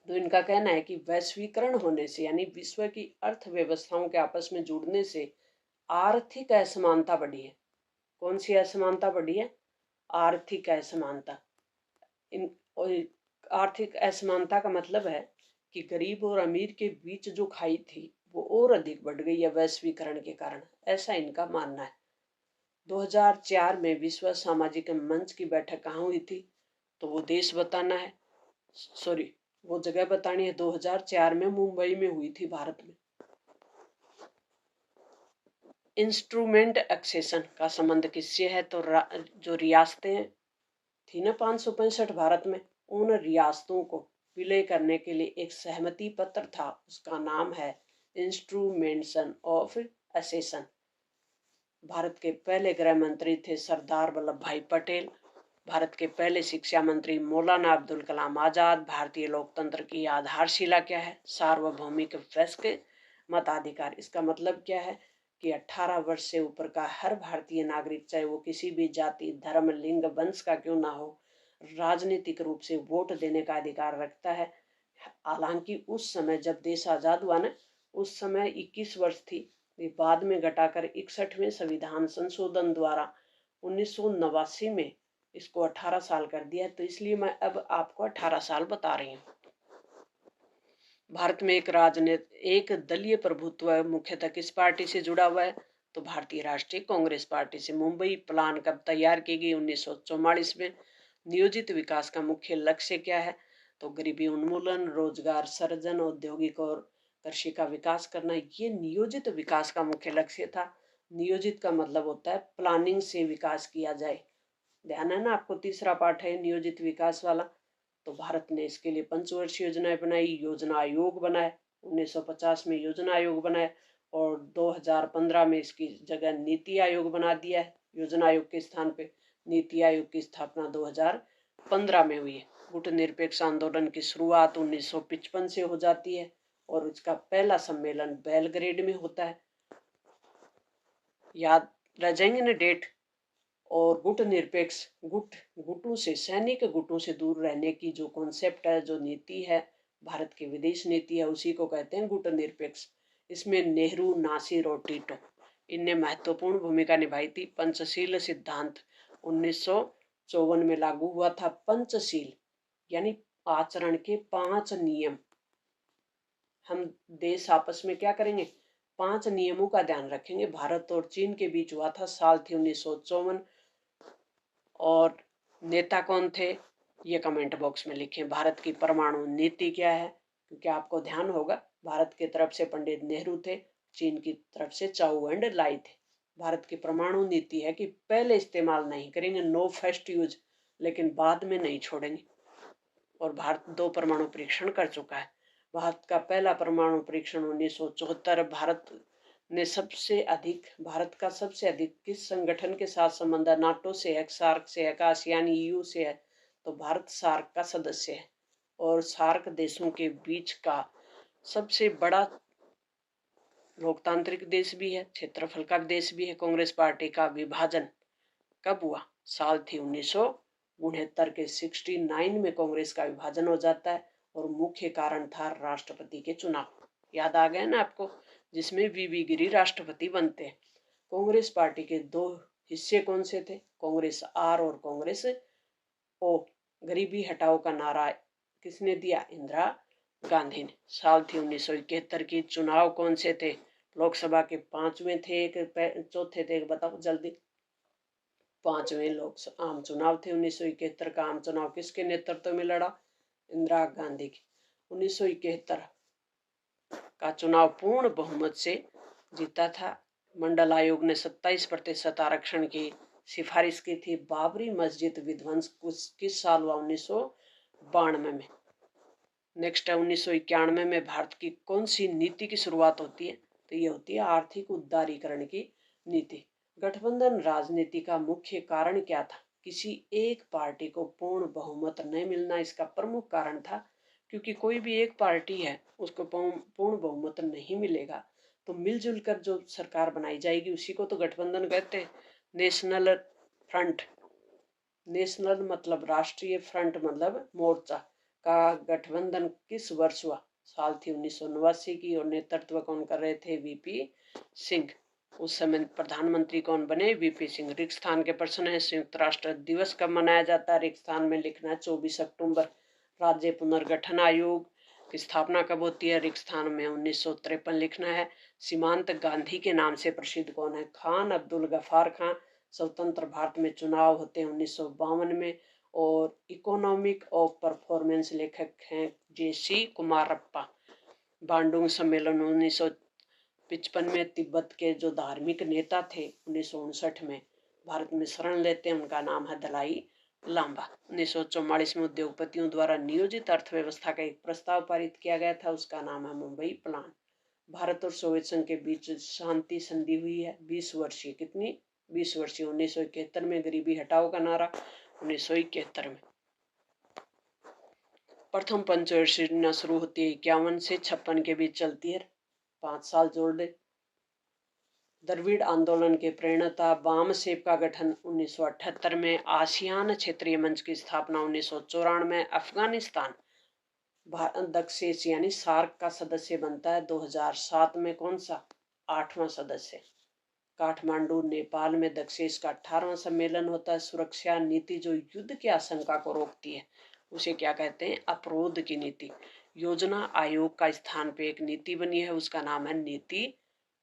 तो इनका कहना है कि वैश्वीकरण होने से यानी विश्व की अर्थव्यवस्थाओं के आपस में जुड़ने से आर्थिक असमानता बढ़ी है। कौन सी असमानता बढ़ी है? आर्थिक असमानता। इन आर्थिक असमानता का मतलब है कि गरीब और अमीर के बीच जो खाई थी वो और अधिक बढ़ गई है वैश्वीकरण के कारण, ऐसा इनका मानना है। 2004 में विश्व सामाजिक मंच की बैठक कहाँ हुई थी? तो वो देश बताना है, सॉरी वो जगह बतानी है। 2004 में मुंबई में हुई थी, भारत में। इंस्ट्रूमेंट एक्सेशन का संबंध किससे है? तो जो रियासतें थी ना 565 भारत में, उन रियासतों को विलय करने के लिए एक सहमति पत्र था, उसका नाम है इंस्ट्रूमेंशन ऑफ एक्सेशन। भारत के पहले गृह मंत्री थे सरदार वल्लभ भाई पटेल। भारत के पहले शिक्षा मंत्री मौलाना अब्दुल कलाम आजाद। भारतीय लोकतंत्र की आधारशिला क्या है? सार्वभौमिक वयस्क मताधिकार। इसका मतलब क्या है कि 18 वर्ष से ऊपर का हर भारतीय नागरिक, चाहे वो किसी भी जाति, धर्म, लिंग, वंश का क्यों ना हो, राजनीतिक रूप से वोट देने का अधिकार रखता है। हालांकि उस समय जब देश आजाद हुआ ना, उस समय 21 वर्ष थी। बाद में घटाकर 61वें संविधान संशोधन द्वारा 1989 में इसको 18 साल कर दिया। तो इसलिए मैं अब आपको 18 साल बता रही हूँ। भारत में एक दलीय प्रभुत्व मुख्यतः किस पार्टी से जुड़ा हुआ है? तो भारतीय राष्ट्रीय कांग्रेस पार्टी से। मुंबई प्लान कब तैयार की गई? 1944 में। नियोजित विकास का मुख्य लक्ष्य क्या है? तो गरीबी उन्मूलन, रोजगार सृजन, औद्योगिक और कृषि का विकास करना, ये नियोजित विकास का मुख्य लक्ष्य था। नियोजित का मतलब होता है प्लानिंग से विकास किया जाए। ध्यान है ना आपको? तीसरा पार्ट है नियोजित विकास वाला। तो भारत ने इसके लिए पंचवर्षीय योजनाएं बनाई, योजना आयोग बनाए। 1950 में योजना आयोग बनाए और 2015 में इसकी जगह नीति आयोग बना दिया है। योजना आयोग के स्थान पे नीति आयोग की स्थापना 2015 में हुई है। गुटनिरपेक्ष आंदोलन की शुरुआत 1955 से हो जाती है और इसका पहला सम्मेलन बेलग्रेड में होता है। याद रह जाएंगे ना डेट। और गुटों से, सैनिक गुटों से दूर रहने की जो कॉन्सेप्ट है, जो नीति है, भारत की विदेश नीति है, उसी को कहते हैं गुटनिरपेक्ष। इसमें नेहरू, नासिर और टीटो, इनने महत्वपूर्ण भूमिका निभाई थी। पंचशील सिद्धांत 1954 में लागू हुआ था। पंचशील यानी आचरण के 5 नियम। हम देश आपस में क्या करेंगे? 5 नियमों का ध्यान रखेंगे। भारत और चीन के बीच हुआ था। साल थी 1954। और नेता कौन थे? ये कमेंट बॉक्स में लिखें। भारत की परमाणु नीति क्या है? क्योंकि आपको ध्यान होगा, भारत की तरफ से पंडित नेहरू थे, चीन की तरफ से चाउ एंड लाई थे। भारत की परमाणु नीति है कि पहले इस्तेमाल नहीं करेंगे, नो फर्स्ट यूज, लेकिन बाद में नहीं छोड़ेंगे। और भारत 2 परमाणु परीक्षण कर चुका है। भारत का पहला परमाणु परीक्षण 1974। भारत का सबसे अधिक किस संगठन के साथ संबंध है? नाटो से है, सार्क से है, आसियान, EU से है? तो भारत सार्क का सदस्य है और सार्क देशों के बीच का सबसे बड़ा लोकतांत्रिक देश भी है, क्षेत्रफल का देश भी है। कांग्रेस पार्टी का विभाजन कब हुआ? साल थी 1969 के 69 में कांग्रेस का विभाजन हो जाता है और मुख्य कारण था राष्ट्रपति के चुनाव। याद आ गए ना आपको? जिसमें वीवी गिरी राष्ट्रपति बनते हैं। कांग्रेस पार्टी के 2 हिस्से कौन से थे? कांग्रेस आर और कांग्रेस ओ। गरीबी हटाओ का नारा किसने दिया? इंदिरा गांधी ने। साल थी 1971 की। चुनाव कौन से थे? लोकसभा के 5वें थे, एक चौथे थे, बताओ जल्दी। 5वें लोक आम चुनाव थे। 1971 का आम चुनाव किसके नेतृत्व में लड़ा? इंदिरा गांधी की। 1971 का चुनाव पूर्ण बहुमत से जीता था। मंडल आयोग ने 27% आरक्षण की सिफारिश की थी। बाबरी मस्जिद विध्वंस किस साल हुआ? 1992 में। नेक्स्ट है 1991 में भारत की कौन सी नीति की शुरुआत होती है? तो ये होती है आर्थिक उदारीकरण की नीति। गठबंधन राजनीति का मुख्य कारण क्या था? किसी एक पार्टी को पूर्ण बहुमत नहीं मिलना इसका प्रमुख कारण था, क्योंकि कोई भी एक पार्टी है उसको पूर्ण बहुमत नहीं मिलेगा तो मिलजुल कर जो सरकार बनाई जाएगी उसी को तो गठबंधन कहते हैं। नेशनल फ्रंट, नेशनल मतलब राष्ट्रीय, फ्रंट मतलब मोर्चा का गठबंधन किस वर्ष हुआ? साल थी 1989 की और नेतृत्व कौन कर रहे थे? वीपी सिंह। उस समय प्रधानमंत्री कौन बने? वीपी सिंह। रिक्त स्थान के प्रश्न है। संयुक्त राष्ट्र दिवस कब मनाया जाता है? रिक्त स्थान में लिखना है 24 अक्टूबर। राज्य पुनर्गठन आयोग की स्थापना कब होती है? रिक्त स्थान में 1953 लिखना है। सीमांत गांधी के नाम से प्रसिद्ध कौन है? खान अब्दुल गफार खान। स्वतंत्र भारत में चुनाव होते हैं 1952 में। और इकोनॉमिक ऑफ परफॉर्मेंस लेखक हैं JC कुमारप्पा। बांडुंग सम्मेलन 1955 में। तिब्बत के जो धार्मिक नेता थे 1959 में भारत में शरण लेते हैं, उनका नाम है दलाई लांबा। 1944 में उद्योगपतियों द्वारा नियोजित अर्थव्यवस्था का एक प्रस्ताव पारित किया गया था, उसका नाम है मुंबई प्लान। भारत और सोवियत संघ के बीच शांति संधि हुई है 20 वर्षीय। कितनी? 20 वर्षीय। 1971 में गरीबी हटाओ का नारा, 1971 में। प्रथम पंचवर्षीय योजना शुरू होती है 51 से 56 के बीच चलती है, 5 साल जोड़ दे। द्रविड़ आंदोलन के प्रेरणता बामसेब का गठन 1978 में, आसियान क्षेत्रीय मंच की स्थापना 1994 में, अफगानिस्तान दक्ष एशिया यानी सार्क का सदस्य बनता है 2007 में। कौन सा? 8वां सदस्य। काठमांडू नेपाल में दक्षेश का 18वां सम्मेलन होता है। सुरक्षा नीति जो युद्ध की आशंका को रोकती है उसे क्या कहते हैं? अपरोध की नीति। योजना आयोग का स्थान पे एक नीति बनी है, उसका नाम है नीति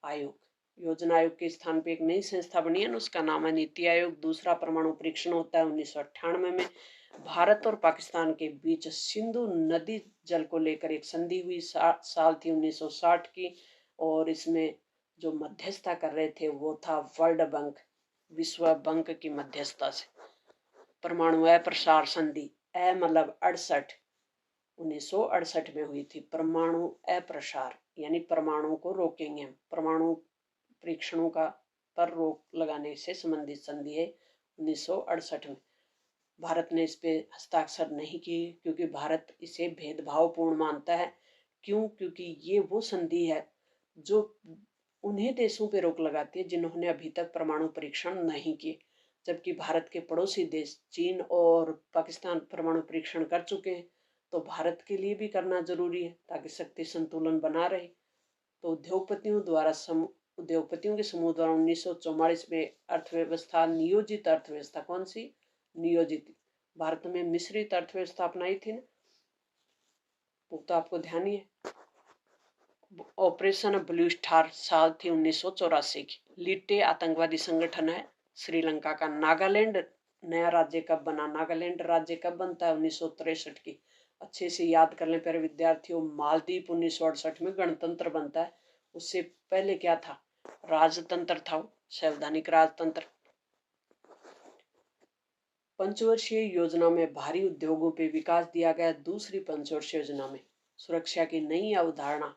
आयोग। योजना आयोग के स्थान पे एक नई संस्था बनी है, उसका नाम है नीति आयोग। दूसरा परमाणु परीक्षण होता है 1998 में। भारत और पाकिस्तान के बीच सिंधु नदी जल को लेकर एक संधि हुई, साल थी 1960 की, और इसमें जो मध्यस्थता कर रहे थे वो था वर्ल्ड बैंक, विश्व बैंक की मध्यस्थता से। परमाणु अप्रसार संधि, मतलब 1968 में हुई थी। परमाणु अप्रसार यानी परमाणु को रोकेंगे हम, परमाणु परीक्षणों का पर रोक लगाने से संबंधित संधि है 1968 में। भारत ने इस पे हस्ताक्षर नहीं किए क्योंकि भारत इसे भेदभावपूर्ण मानता है। क्यों? क्योंकि ये वो संधि है जो उन्हें देशों पे रोक लगाती है जिन्होंने अभी तक परमाणु परीक्षण नहीं किए, जबकि भारत के पड़ोसी देश चीन और पाकिस्तान परमाणु परीक्षण कर चुके हैं। तो भारत के लिए भी करना जरूरी है ताकि शक्ति संतुलन बना रहे। तो उद्योगपतियों के समूह द्वारा 1944 में अर्थव्यवस्था, नियोजित अर्थव्यवस्था, कौन सी? नियोजित। भारत में मिश्रित अर्थव्यवस्था अपनाई थी ना, वो तो आपको ध्यान ही है। ऑपरेशन ब्लू स्टार साल थी 1984 की। लिट्टे आतंकवादी संगठन है श्रीलंका का। नागालैंड नया राज्य कब बना? नागालैंड राज्य कब बनता है? 1963 की। अच्छे से याद कर लें प्यारे विद्यार्थियों। मालदीव 1968 में गणतंत्र बनता है। उससे पहले क्या था? राजतंत्र था, संवैधानिक राजतंत्र। पंचवर्षीय योजना में भारी उद्योगों पे विकास दिया गया। दूसरी पंचवर्षीय योजना में सुरक्षा की नई अवधारणा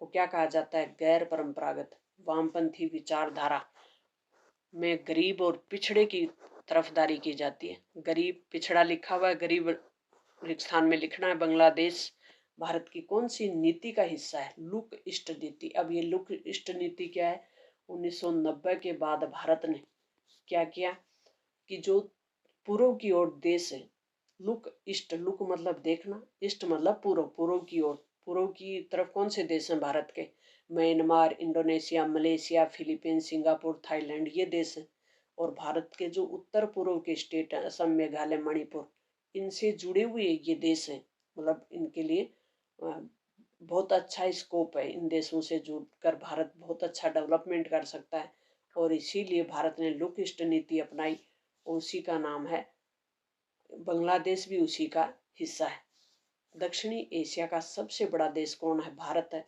को क्या कहा जाता है? गैर परंपरागत वामपंथी विचारधारा में गरीब और पिछड़े की तरफदारी की जाती है। गरीब पिछड़ा लिखा हुआ है, गरीब स्थान में लिखना है। बांग्लादेश भारत की कौन सी नीति का हिस्सा है? लुक ईस्ट नीति। अब ये लुक ईस्ट नीति क्या है? 1990 के बाद भारत ने क्या किया कि जो पूर्व की ओर देश है, लुक ईस्ट, लुक मतलब देखना, ईस्ट मतलब पूर्व, पूर्व की ओर, पूर्व की तरफ कौन से देश हैं भारत के? Myanmar, Indonesia, Malaysia, Philippines, Singapore, Thailand, ये देश हैं। और भारत के जो उत्तर पूर्व के स्टेट हैं, असम, मेघालय, मणिपुर, इनसे जुड़े हुए ये देश हैं। मतलब इनके लिए बहुत अच्छा स्कोप है। इन देशों से जुड़कर भारत बहुत अच्छा डेवलपमेंट कर सकता है, और इसीलिए भारत ने लुक ईस्ट नीति अपनाई। उसी का नाम है, बांग्लादेश भी उसी का हिस्सा है। दक्षिणी एशिया का सबसे बड़ा देश कौन है? भारत है।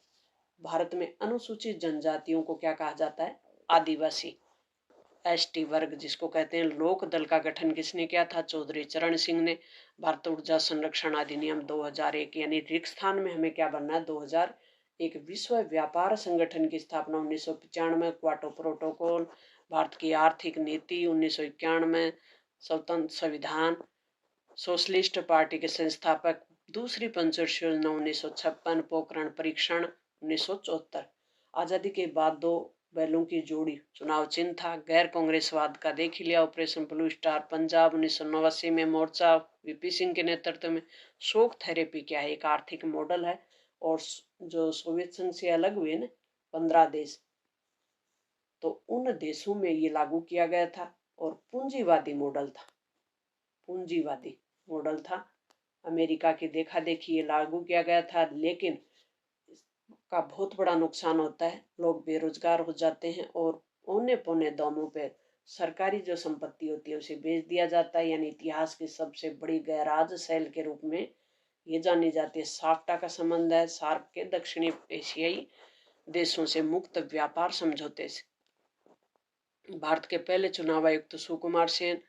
भारत में अनुसूचित जनजातियों को क्या कहा जाता है? आदिवासी, एसटी वर्ग जिसको कहते हैं। लोक दल का गठन किसने किया था? चौधरी चरण सिंह ने। भारत ऊर्जा संरक्षण अधिनियम 2001, यानी रिक्त स्थान में हमें क्या बनना है? 2001। विश्व व्यापार संगठन की स्थापना 1995। Quota protocol. भारत की आर्थिक नीति 1991। स्वतंत्र संविधान। सोशलिस्ट पार्टी के संस्थापक। दूसरी पंचवर्षीय योजना 1956। पोखरण परीक्षण 1974। आजादी के बाद दो बैलों की जोड़ी चुनाव चिन्ह था। गैर कांग्रेसवाद का देख ही लिया, ऑपरेशन ब्लू स्टार। पंजाब 1989 में मोर्चा वीपी सिंह के नेतृत्व में। शोक थेरेपी क्या है? एक आर्थिक मॉडल है, और जो सोवियत संघ से अलग हुए ना 15 देश, तो उन देशों में ये लागू किया गया था, और पूंजीवादी मॉडल था। पूंजीवादी मॉडल था, अमेरिका की देखा देखी ये लागू किया गया था। लेकिन का बहुत बड़ा नुकसान होता है, लोग बेरोजगार हो जाते हैं, और औने पौने दामों पे सरकारी जो संपत्ति होती है उसे बेच दिया जाता है। यानी इतिहास की सबसे बड़ी गैराज सेल के रूप में ये जानी जाती है। साफ्टा का संबंध है सार्क के दक्षिणी एशियाई देशों से मुक्त व्यापार समझौते से। भारत के पहले चुनाव आयुक्त सुकुमार सेन।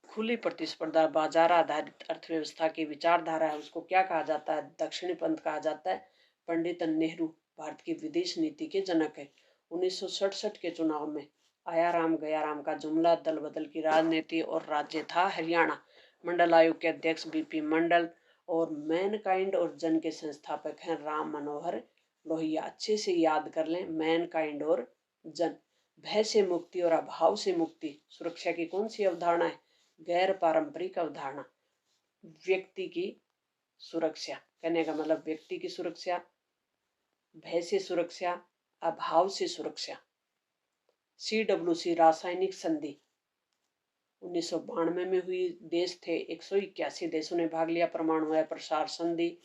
खुली प्रतिस्पर्धा बाजार आधारित अर्थव्यवस्था की विचारधारा है, उसको क्या कहा जाता है? दक्षिणी पंथ कहा जाता है। पंडित नेहरू भारत की विदेश नीति के जनक है। 1967 के चुनाव में आया राम गया राम का जुमला, दल बदल की राजनीति, और राज्य था हरियाणा। मंडल आयोग के अध्यक्ष बीपी मंडल और मैनकाइंड और जन के संस्थापक हैं राम मनोहर लोहिया। अच्छे से याद कर लें, मैनकाइंड और जन। भय से मुक्ति और अभाव से मुक्ति सुरक्षा की कौन सी अवधारणा है? गैर पारंपरिक अवधारणा। व्यक्ति की सुरक्षा, कहने का मतलब व्यक्ति की सुरक्षा, भय से सुरक्षा, अभाव से सुरक्षा। CWC रासायनिक संधि 1992 में हुई। देश थे 181 देशों ने भाग लिया। परमाणु अप्रसार संधि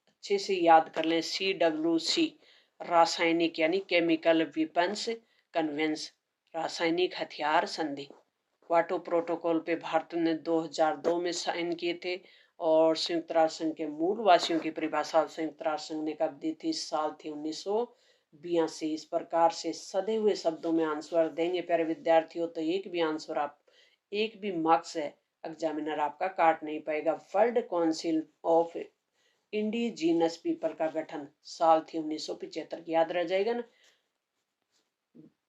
अच्छे से याद कर लें। CWC रासायनिक यानी केमिकल वेपन्स कन्वेंस, रासायनिक हथियार संधि। क्योटो प्रोटोकॉल पे भारत ने 2002 में साइन किए थे। और संयुक्त राष्ट्र संघ के मूलवासियों की परिभाषा संयुक्त राष्ट्र संघ ने कब दी थी? साल थी 1982। इस प्रकार से सधे हुए शब्दों में आंसर देंगे प्यारे विद्यार्थियों तो एक भी आंसर आप, एक भी मार्क्स है एग्जामिनर आपका काट नहीं पाएगा। World council of indigenous people का गठन साल थी 1975 की, याद रह जाएगा ना।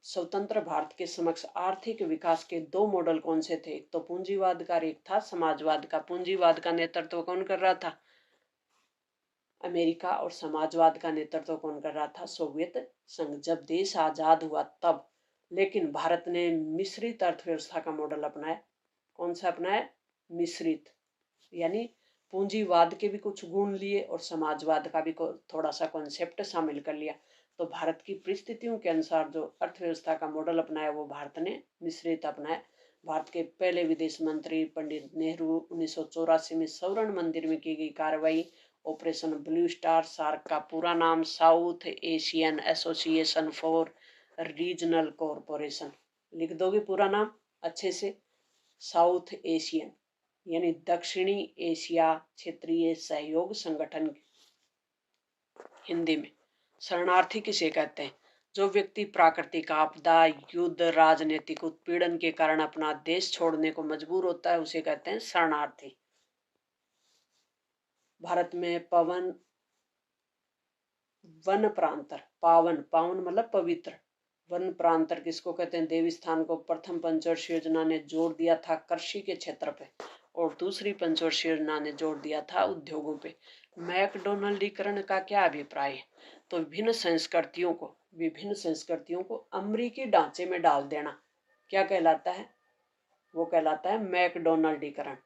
स्वतंत्र भारत के समक्ष आर्थिक विकास के दो मॉडल कौन से थे? एक तो पूंजीवाद का, एक था समाजवाद का। पूंजीवाद का नेतृत्व कौन कर रहा था? अमेरिका। और समाजवाद का नेतृत्व कौन कर रहा था? सोवियत संघ। जब देश आजाद हुआ तब लेकिन भारत ने मिश्रित अर्थव्यवस्था का मॉडल अपनाया। कौन सा अपनाया? मिश्रित, यानी पूंजीवाद के भी कुछ गुण लिए और समाजवाद का भी थोड़ा सा कॉन्सेप्ट शामिल कर लिया। तो भारत की परिस्थितियों के अनुसार जो अर्थव्यवस्था का मॉडल अपनाया वो भारत ने मिश्रित अपनाया। भारत के पहले विदेश मंत्री पंडित नेहरू 1984 में स्वर्ण मंदिर में की गई कार्रवाई ऑपरेशन ब्लू स्टार। सार्क का पूरा नाम south Asian association for regional corporation. लिख दोगे पूरा नाम अच्छे से? साउथ एशियन यानी दक्षिणी एशिया क्षेत्रीय सहयोग संगठन हिंदी में। शरणार्थी किसे कहते हैं? जो व्यक्ति प्राकृतिक आपदा, युद्ध, राजनीतिक उत्पीड़न के कारण अपना देश छोड़ने को मजबूर होता है उसे कहते हैं शरणार्थी। भारत में वन प्रांतर, पावन मतलब पवित्र, वन प्रांतर किसको कहते हैं? देवी स्थान को प्रथम पंचवर्षीय योजना ने जोड़ दिया था कृषि के क्षेत्र पे और दूसरी पंचवर्षीय योजना ने जोड़ दिया था उद्योगों पे। मैकडोनल्डीकरण का क्या अभिप्राय है? तो विभिन्न संस्कृतियों को अमेरिकी ढांचे में डाल देना क्या कहलाता है? वो कहलाता है मैकडोनल्डीकरण।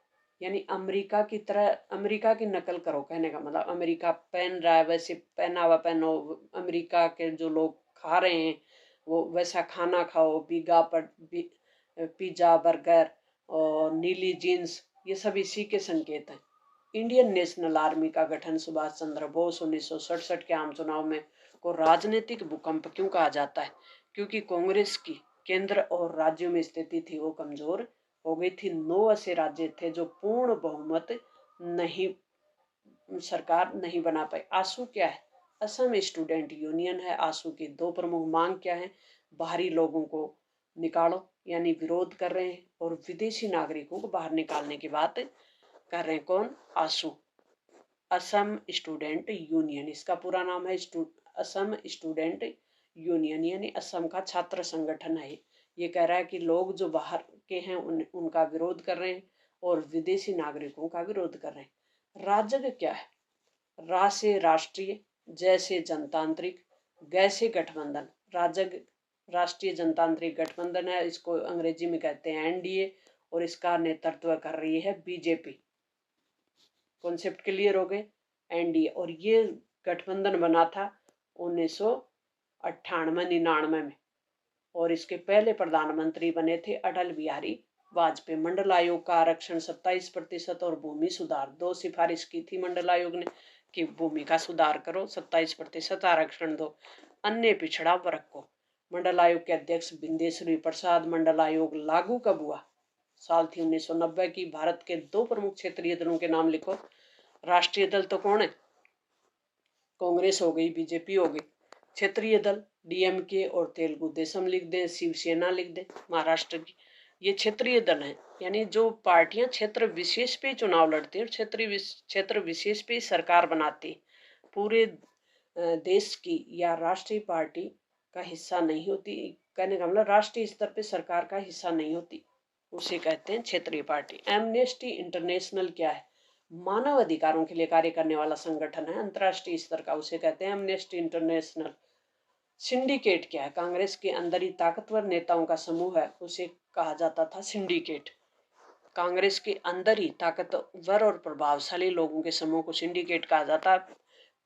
यानी अमेरिका की तरह अमेरिका की नकल करो, कहने का मतलब अमेरिका पहन रहा है वैसे पहनावा पहनो, अमेरिका के जो लोग खा रहे हैं वो वैसा खाना खाओ, पिज्जा बर्गर और नीली जीन्स, ये सब इसी के संकेत हैं। इंडियन नेशनल आर्मी का गठन सुभाष चंद्र बोस 1967 के आम चुनाव में को राजनीतिक भूकंप क्यों कहा जाता है? क्योंकि कांग्रेस की केंद्र और राज्यों में स्थिति थी वो कमजोर हो गई थी। 9 ऐसे राज्य थे जो पूर्ण बहुमत नहीं, सरकार नहीं बना पाई। आंसू क्या है? असम स्टूडेंट यूनियन है। आंसू की दो प्रमुख मांग क्या है? बाहरी लोगों को निकालो यानी विरोध कर रहे हैं और विदेशी नागरिकों को बाहर निकालने की बात कर रहे हैं। कौन? आंसू। असम स्टूडेंट यूनियन, इसका पूरा नाम है असम स्टूडेंट यूनियन यानी असम का छात्र संगठन है। ये कह रहा है कि लोग जो बाहर के हैं उनका विरोध कर रहे हैं और विदेशी नागरिकों का विरोध कर रहे हैं। राजग क्या है? रा से राष्ट्रीय, जय से जनतांत्रिक, गै से गठबंधन। राजग राष्ट्रीय जनतांत्रिक गठबंधन है, इसको अंग्रेजी में कहते हैं NDA और इसका नेतृत्व कर रही है बीजेपी। कॉन्सेप्ट क्लियर हो गए? NDA। और ये गठबंधन बना था 1998-99 में और इसके पहले प्रधानमंत्री बने थे अटल बिहारी वाजपेयी। मंडल आयोग का आरक्षण 27% और भूमि सुधार, 2 सिफारिश की थी मंडल आयोग ने कि भूमि का सुधार करो, 27% आरक्षण दो अन्य पिछड़ा वर्ग को। मंडल आयोग के अध्यक्ष बिंदेश्वरी प्रसाद। मंडल आयोग लागू कब हुआ? साल थी 1990 की। भारत के 2 प्रमुख क्षेत्रीय दलों के नाम लिखो। राष्ट्रीय दल तो कौन है? कांग्रेस हो गई, बीजेपी हो गई। क्षेत्रीय दल DMK और तेलुगु देशम लिख दें, शिवसेना लिख दें महाराष्ट्र की। ये क्षेत्रीय दल हैं यानी जो पार्टियां क्षेत्र विशेष पे चुनाव लड़ती है और क्षेत्र विशेष पे सरकार बनाती, पूरे देश की या राष्ट्रीय पार्टी का हिस्सा नहीं होती। कहने का मतलब राष्ट्रीय स्तर पे सरकार का हिस्सा नहीं होती। उसे कहते हैं क्षेत्रीय पार्टी। एमनेस्टी इंटरनेशनल क्या है? मानव अधिकारों के लिए कार्य करने वाला संगठन है अंतर्राष्ट्रीय स्तर का, उसे कहते हैं एमनेस्टी इंटरनेशनल। सिंडिकेट क्या है? कांग्रेस के अंदर ही ताकतवर नेताओं का समूह है, उसे कहा जाता था सिंडिकेट। कांग्रेस के अंदर ही ताकतवर और प्रभावशाली लोगों के समूह को सिंडिकेट कहा जाता है।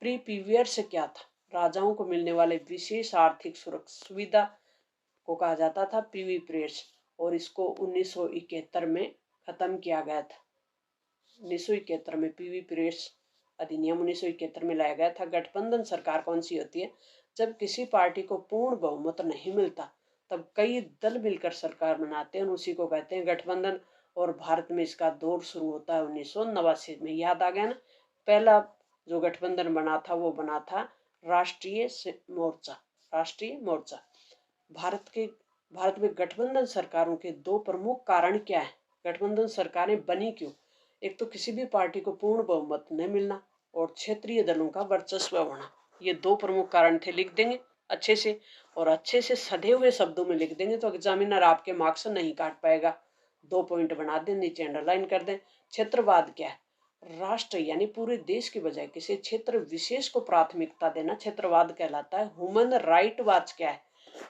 प्रीपीवियर्स क्या था? राजाओं को मिलने वाले विशेष आर्थिक सुविधा को कहा जाता था प्रीवी प्रेस, और इसको 1971 में खत्म किया गया था। 1971 में पीवी प्रेस अधिनियम 1971 में लाया गया था। गठबंधन सरकार कौन सी होती है? जब किसी पार्टी को पूर्ण बहुमत नहीं मिलता तब कई दल मिलकर सरकार बनाते हैं, उसी को कहते हैं गठबंधन। और भारत में इसका दौर शुरू होता है 1989 में। याद आ गया ना? पहला जो गठबंधन बना था वो बना था राष्ट्रीय मोर्चा। राष्ट्रीय मोर्चा। भारत में गठबंधन सरकारों के दो प्रमुख कारण क्या है? गठबंधन सरकारें बनी क्यों? एक तो किसी भी पार्टी को पूर्ण बहुमत न मिलना और क्षेत्रीय दलों का वर्चस्व होना, ये दो प्रमुख कारण थे। लिख देंगे अच्छे से, और अच्छे से सधे हुए शब्दों में लिख देंगे तो एग्जामिनर आपके मार्क्स नहीं काट पाएगा। 2 पॉइंट बना दें, नीचे अंडरलाइन कर दें। क्षेत्रवाद क्या है? राष्ट्र यानी पूरे देश के बजाय किसी क्षेत्र विशेष को प्राथमिकता देना क्षेत्रवाद कहलाता है। ह्यूमन राइट वॉच क्या है?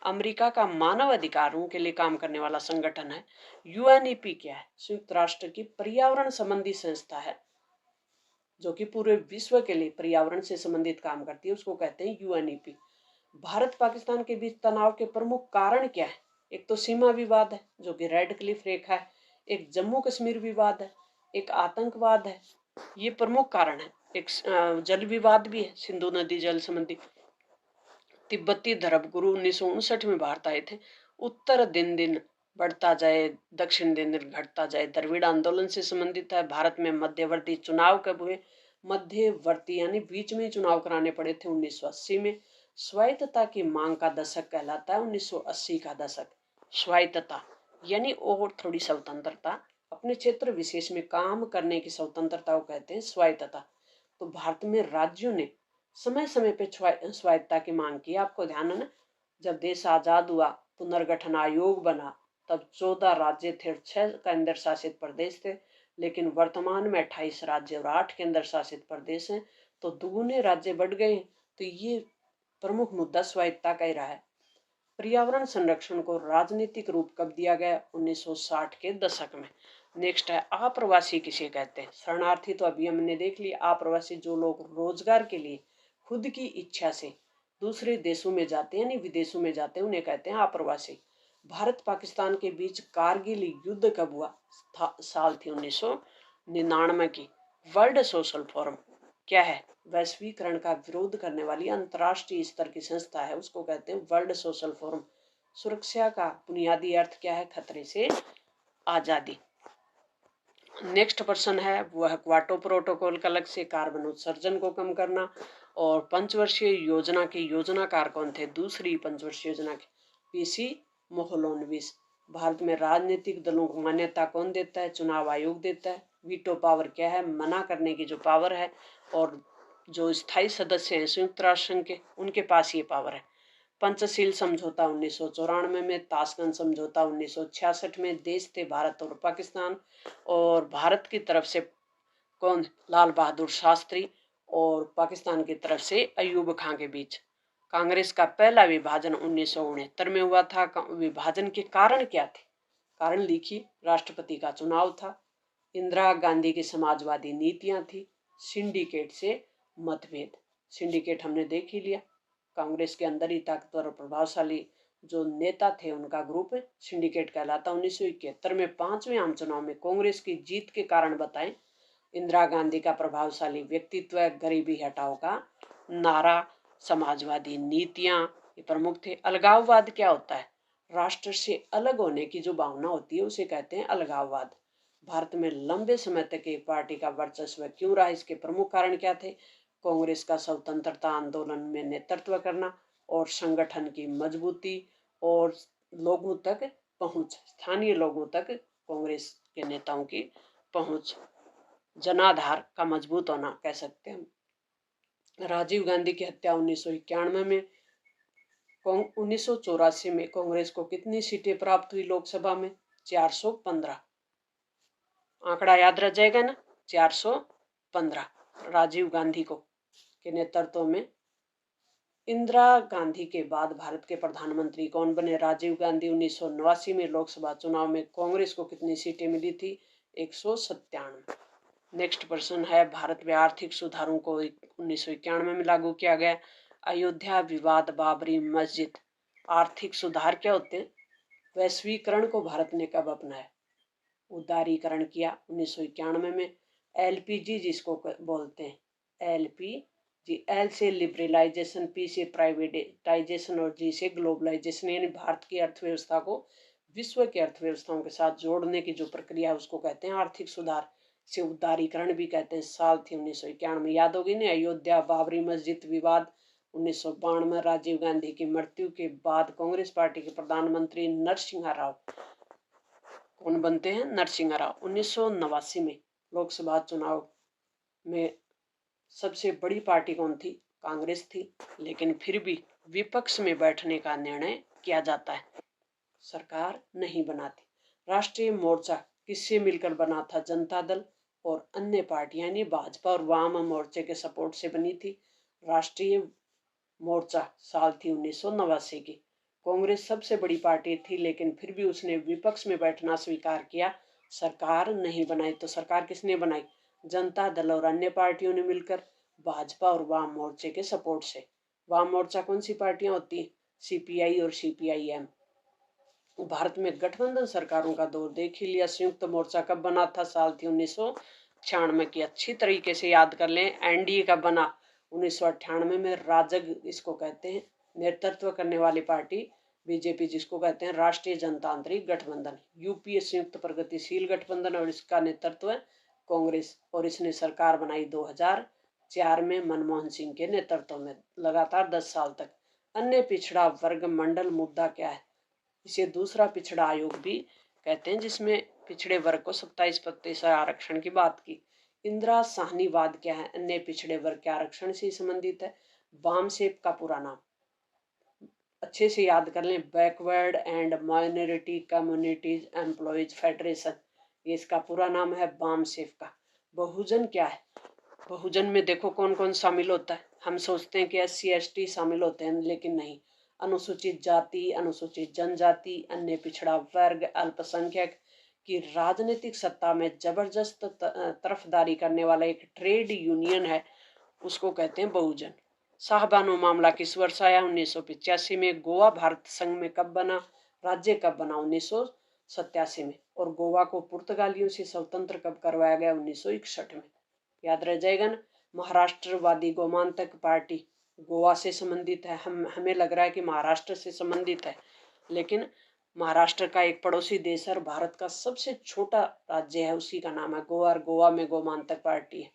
अमेरिका का मानव अधिकारों के लिए काम करने वाला संगठन है। यूएनईपी क्या है? संयुक्त राष्ट्र की पर्यावरण संबंधी संस्था है जो कि पूरे विश्व के लिए पर्यावरण से संबंधित काम करती है, उसको कहते हैं यूएनईपी। भारत पाकिस्तान के बीच तनाव के प्रमुख कारण क्या है? एक तो सीमा विवाद है जो कि रेड क्लिफ रेखा है, एक जम्मू कश्मीर विवाद है, एक आतंकवाद है, ये प्रमुख कारण है। एक जल विवाद भी है, सिंधु नदी जल संबंधी। तिब्बती धर्मगुरु 1959 में भारत आए थे। उत्तर दिन दिन बढ़ता जाए, दक्षिण दिन दिन घटता जाए, द्रविड़ आंदोलन से संबंधित है। भारत में मध्यवर्ती चुनाव कब हुए? मध्यवर्ती यानी बीच में चुनाव कराने पड़े थे 1980 में। स्वायत्तता की मांग का दशक कहलाता है 1980 का दशक। स्वायत्तता यानी और थोड़ी स्वतंत्रता, अपने क्षेत्र विशेष में काम करने की स्वतंत्रता को कहते हैं स्वायत्तता। तो भारत में राज्यों ने समय समय पे स्वायत्तता की मांग की। आपको ध्यान है ना, जब देश आजाद हुआ, पुनर्गठन आयोग बना, तब 14 राज्य थे और 6 केंद्र शासित प्रदेश थे। लेकिन वर्तमान में 28 राज्य और 8 केंद्र शासित प्रदेश हैं, तो दुगुने राज्य बढ़ गए। तो ये प्रमुख मुद्दा स्वायत्तता का ही रहा है। पर्यावरण संरक्षण को राजनीतिक रूप कब दिया गया? 1960 के दशक में। नेक्स्ट है आप्रवासी किसे कहते हैं? शरणार्थी तो अभी हमने देख लिया। आप्रवासी जो लोग रोजगार के लिए खुद की इच्छा से दूसरे देशों में जाते हैं यानी विदेशों में जाते हैं, उन्हें कहते हैं आप्रवासी। भारत पाकिस्तान के बीच कारगिल युद्ध कब हुआ? साल थी 1999 की। वर्ल्ड सोशल फोरम क्या है? वैश्वीकरण का विरोध करने वाली अंतर्राष्ट्रीय स्तर की संस्था है, उसको कहते हैं वर्ल्ड सोशल फोरम। सुरक्षा का बुनियादी अर्थ क्या है? खतरे से आजादी। नेक्स्ट पर्सन है वो है क्वाटो प्रोटोकॉल का लक्ष्य कार्बन उत्सर्जन को कम करना। और पंचवर्षीय योजना के योजनाकार कौन थे? दूसरी पंचवर्षीय योजना के पीसी मोहलोनविस। भारत में राजनीतिक दलों को मान्यता कौन देता है? चुनाव आयोग देता है। वीटो पावर क्या है? मना करने की जो पावर है। और जो स्थायी सदस्य हैं संयुक्त राष्ट्र संघ के, उनके पास ये पावर है। पंचशील समझौता 1994 में, ताशकंद समझौता 1966 में। देश थे भारत और पाकिस्तान, और भारत की तरफ से कौन? लाल बहादुर शास्त्री, और पाकिस्तान की तरफ से अयूब खां के बीच। कांग्रेस का पहला विभाजन 1969 में हुआ था। विभाजन के कारण क्या थे? कारण लिखिए। राष्ट्रपति का चुनाव था, इंदिरा गांधी की समाजवादी नीतियां थी, सिंडिकेट से मतभेद। सिंडिकेट हमने देख ही लिया, कांग्रेस के अंदर ही ताकतवर और प्रभावशाली जो नेता थे उनका ग्रुप सिंडिकेट कहलाता। 1971 में 5वें आम चुनाव में कांग्रेस की जीत के कारण बताएं। इंदिरा गांधी का प्रभावशाली व्यक्तित्व, गरीबी हटाओ का नारा, समाजवादी नीतियां, ये प्रमुख थे। अलगाववाद क्या होता है? राष्ट्र से अलग होने की जो भावना होती है उसे कहते हैं अलगाववाद। भारत में लंबे समय तक एक पार्टी का वर्चस्व क्यों रहा? इसके प्रमुख कारण क्या थे? कांग्रेस का स्वतंत्रता आंदोलन में नेतृत्व करना, और संगठन की मजबूती, और लोगों तक पहुंच, स्थानीय लोगों तक कांग्रेस के नेताओं की पहुंच, जनाधार का मजबूत होना कह सकते हैं। राजीव गांधी की हत्या 1991 में। 1984 में कांग्रेस को कितनी सीटें प्राप्त हुई लोकसभा में? 415। आंकड़ा याद रह जाएगा ना, 415 राजीव गांधी को के नेतृत्व में। इंदिरा गांधी के बाद भारत के प्रधानमंत्री कौन बने? राजीव गांधी। 1989 में लोकसभा चुनाव में कांग्रेस को कितनी सीटें मिली थी? 197। नेक्स्ट प्रश्न है, भारत में आर्थिक सुधारों को 1991 में लागू किया गया। अयोध्या विवाद, बाबरी मस्जिद। आर्थिक सुधार क्या होते हैं? वैश्वीकरण को भारत ने कब अपनाया? उदारीकरण किया 1991 में। एलपीजी जिसको बोलते हैं, एलपीजी, एल से लिबरलाइजेशन, पी से प्राइवेटाइजेशन और जी से ग्लोबलाइजेशन, यानी भारत की अर्थव्यवस्था को विश्व की अर्थव्यवस्थाओं के साथ जोड़ने की जो प्रक्रिया है उसको कहते हैं आर्थिक सुधार, से उदारीकरण भी कहते हैं। साल थी 1991 में, याद होगी ना। अयोध्या बाबरी मस्जिद विवाद 1992। राजीव गांधी की मृत्यु के बाद कांग्रेस पार्टी के प्रधानमंत्री नरसिम्हा राव कौन बनते हैं? नरसिम्हा राव। 1989 में लोकसभा चुनाव में सबसे बड़ी पार्टी कौन थी? कांग्रेस थी, लेकिन फिर भी विपक्ष में बैठने का निर्णय किया जाता है, सरकार नहीं बनाती। राष्ट्रीय मोर्चा किससे मिलकर बना था? जनता दल और अन्य पार्टियां, यानी भाजपा और वाम मोर्चे के सपोर्ट से बनी थी राष्ट्रीय मोर्चा। साल थी 1989 की। कांग्रेस सबसे बड़ी पार्टी थी, लेकिन फिर भी उसने विपक्ष में बैठना स्वीकार किया, सरकार नहीं बनाई। तो सरकार किसने बनाई? जनता दल और अन्य पार्टियों ने मिलकर, भाजपा और वाम मोर्चे के सपोर्ट से। वाम मोर्चा कौन सी पार्टियां होती हैं? सीपीआई और सीपीआईएम। भारत में गठबंधन सरकारों का दौर देख ही लिया। संयुक्त मोर्चा कब बना था? साल थी 1996 की। अच्छी तरीके से याद कर लें। एनडीए कब बना? 1998 में। राजग इसको कहते हैं, नेतृत्व करने वाली पार्टी बीजेपी जिसको कहते हैं राष्ट्रीय जनतांत्रिक गठबंधन। यूपीए संयुक्त प्रगतिशील गठबंधन और इसका नेतृत्व है कांग्रेस, और इसने सरकार बनाई 2004 में मनमोहन सिंह के नेतृत्व में, लगातार 10 साल तक। अन्य पिछड़ा वर्ग मंडल मुद्दा क्या है? इसे दूसरा पिछड़ा आयोग भी कहते हैं, जिसमें पिछड़े वर्ग को 27% आरक्षण की बात की। इंदिरा साहनीवाद क्या है? अन्य पिछड़े वर्ग के आरक्षण से संबंधित है। बामसेफ का पूरा नाम अच्छे से याद कर लें, backward and minority communities employees federation, ये इसका पूरा नाम है बामसेफ का। बहुजन क्या है? बहुजन में देखो कौन कौन शामिल होता है। हम सोचते हैं कि SC ST शामिल होते हैं, लेकिन नहीं। अनुसूचित जाति, अनुसूचित जनजाति, अन्य पिछड़ा वर्ग, अल्पसंख्यक की राजनीतिक सत्ता में जबरदस्त तरफदारी करने वाला एक ट्रेड यूनियन है, उसको कहते हैं बहुजन। शाहबानो मामला किस वर्ष आया? 1985 में। गोवा भारत संघ में कब बना? राज्य कब बना? 1987 में। और गोवा को पुर्तगालियों से स्वतंत्र कब करवाया गया? 1961 में। याद रह जाएगा ना। महाराष्ट्रवादी गोमांतक पार्टी गोवा से संबंधित है। हमें लग रहा है कि महाराष्ट्र से संबंधित है, लेकिन महाराष्ट्र का एक पड़ोसी देश है और भारत का सबसे छोटा राज्य है, उसी का नाम है गोवा, और गोवा में गोमांतक पार्टी है।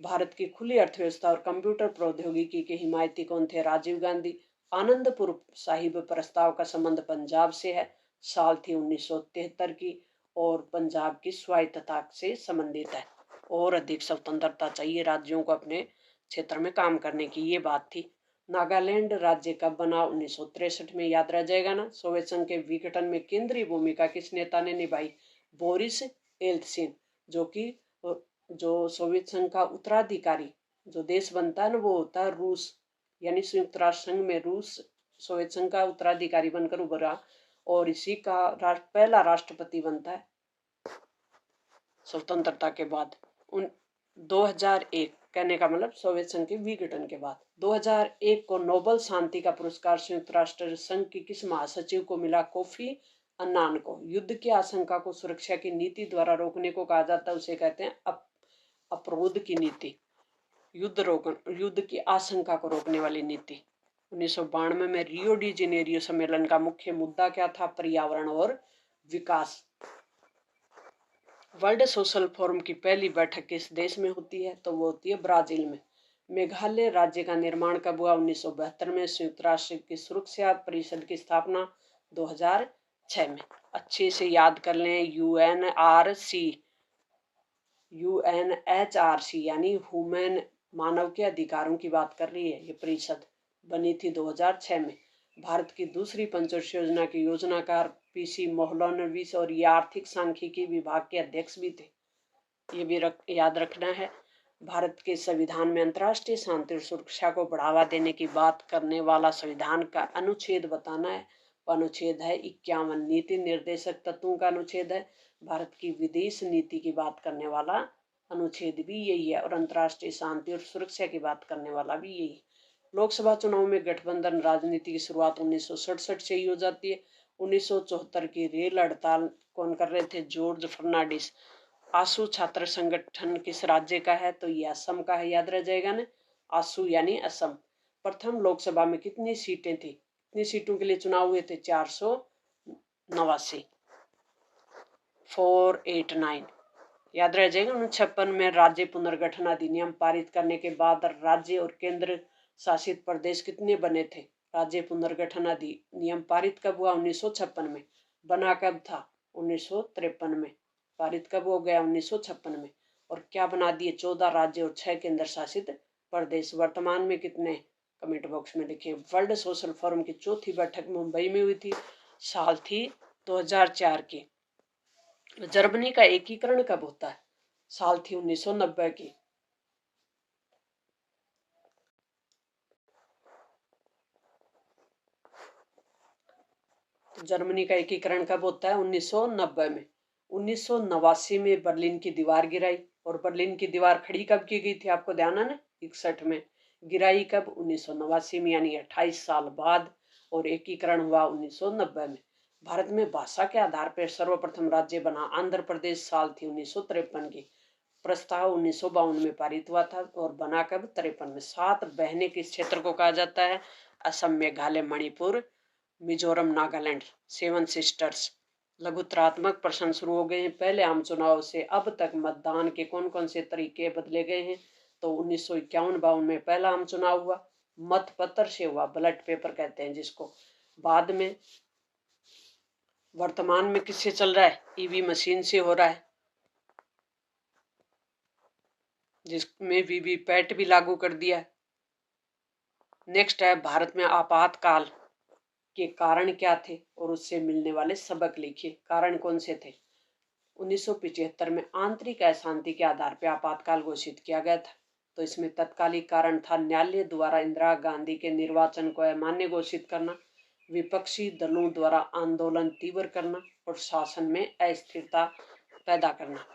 भारत की खुली अर्थव्यवस्था और कंप्यूटर प्रौद्योगिकी के हिमायती कौन थे? राजीव गांधी। आनंदपुर साहिब प्रस्ताव का संबंध पंजाब से है। साल थी 1973 की, और पंजाब की स्वायत्तता से संबंधित है। और अधिक स्वतंत्रता चाहिए राज्यों को अपने क्षेत्र में काम करने की, ये बात थी। नागालैंड राज्य कब बना? 1963 में। याद रह जाएगा ना। सोवियत संघ के विघटन में केंद्रीय भूमिका किस नेता ने निभाई? बोरिस एल्त्सिन, जो सोवियत संघ का उत्तराधिकारी जो देश बनता है ना, वो होता है रूस, यानी संयुक्त राष्ट्र संघ में रूस सोवियत संघ का उत्तराधिकारी बनकर उभरा, और इसी का पहला राष्ट्रपति बनता है स्वतंत्रता के बाद। 2001 कहने का मतलब सोवियत संघ के विघटन के बाद। 2001 को नोबेल शांति का पुरस्कार संयुक्त राष्ट्र संघ की किस महासचिव को मिला? कोफी अन्नान को। युद्ध की आशंका को सुरक्षा की नीति द्वारा रोकने को कहा जाता है, उसे कहते हैं अपरोध की नीति। युद्ध की आशंका को रोकने वाली नीति। 1992 में रियो डी जेनेरियो सम्मेलन का मुख्य मुद्दा क्या था? पर्यावरण और विकास। वर्ल्ड सोशल फोरम की पहली बैठक किस देश में होती है? तो वो होती है ब्राजील में। मेघालय राज्य का निर्माण कब हुआ? 1972 में। संयुक्त राष्ट्र की सुरक्षा परिषद की स्थापना 2006 में। अच्छे से याद कर लें। UNHRC यानी ह्यूमन, मानव के अधिकारों की बात कर रही है। ये परिषद बनी थी 2006 में। भारत की दूसरी पंचवर्षीय योजना के योजनाकार पीसी मोहलनोविस और ये आर्थिक सांख्यिकी विभाग के अध्यक्ष भी थे। ये भी याद रखना है। भारत के संविधान में अंतर्राष्ट्रीय शांति और सुरक्षा को बढ़ावा देने की बात करने वाला संविधान का अनुच्छेद बताना है। अनुच्छेद है 51। नीति निर्देशक तत्वों का अनुच्छेद है। भारत की विदेश नीति की बात करने वाला अनुच्छेद भी यही है और अंतर्राष्ट्रीय शांति और सुरक्षा की बात करने वाला भी यही है। लोकसभा चुनाव में गठबंधन राजनीति की शुरुआत 1967 से ही हो जाती है। 1974 की रेल हड़ताल कौन कर रहे थे? जॉर्ज फर्नांडिस। आसू छात्र संगठन किस राज्य का है? तो ये असम का है, याद रह जाएगा ना। आसू यानी असम। प्रथम लोकसभा में कितनी सीटें थी? कितनी सीटों के लिए चुनाव हुए थे? 489, 489, याद रह जाएगा। 1956 में राज्य पुनर्गठन अधिनियम पारित करने के बाद राज्य और केंद्र शासित प्रदेश कितने बने थे? राज्य पुनर्गठन अधिनियम पारित कब हुआ? 1956 में। बना कब था? 1953 में। पारित कब हो गया? 1956 में। और क्या बना दिए? 14 राज्य और 6 केंद्र शासित प्रदेश। वर्तमान में कितने? कमेंट बॉक्स में लिखें। वर्ल्ड सोशल फोरम की चौथी बैठक मुंबई में हुई थी। साल थी 2004 की। जर्मनी का एकीकरण कब होता है? साल थी 1990 की। तो जर्मनी का एकीकरण कब होता है? 1990 में। 1989 में बर्लिन की दीवार गिराई। और बर्लिन की दीवार खड़ी कब की गई थी? आपको ध्यान है ना? 61 में। गिराई कब? 1989 में, यानी 28 साल बाद। और एकीकरण हुआ 1990 में। भारत में भाषा के आधार पर सर्वप्रथम राज्य बना आंध्र प्रदेश। साल थी 1953 की। प्रस्ताव 1952 में पारित हुआ था और बना कब? 53 में। 7 बहनें किस क्षेत्र को कहा जाता है? असम, मेघालय, मणिपुर, मिजोरम, नागालैंड। 7 सिस्टर्स। लघुतरात्मक प्रश्न शुरू हो गए हैं। पहले आम चुनाव से अब तक मतदान के कौन कौन से तरीके बदले गए हैं? तो 1951-52 में पहला आम चुनाव हुआ, मतपत्र से हुआ, बैलेट पेपर कहते हैं जिसको। बाद में वर्तमान में किससे चल रहा है? ईवी मशीन से हो रहा है, जिसमें वीवीपैट भी लागू कर दिया है। नेक्स्ट है, भारत में आपातकाल के कारण क्या थे और उससे मिलने वाले सबक लिखिए। कारण कौन से थे? 1975 में आंतरिक अशांति के आधार पर आपातकाल घोषित किया गया था। तो इसमें तत्कालिक कारण था न्यायालय द्वारा इंदिरा गांधी के निर्वाचन को अमान्य घोषित करना, विपक्षी दलों द्वारा आंदोलन तीव्र करना और शासन में अस्थिरता पैदा करना।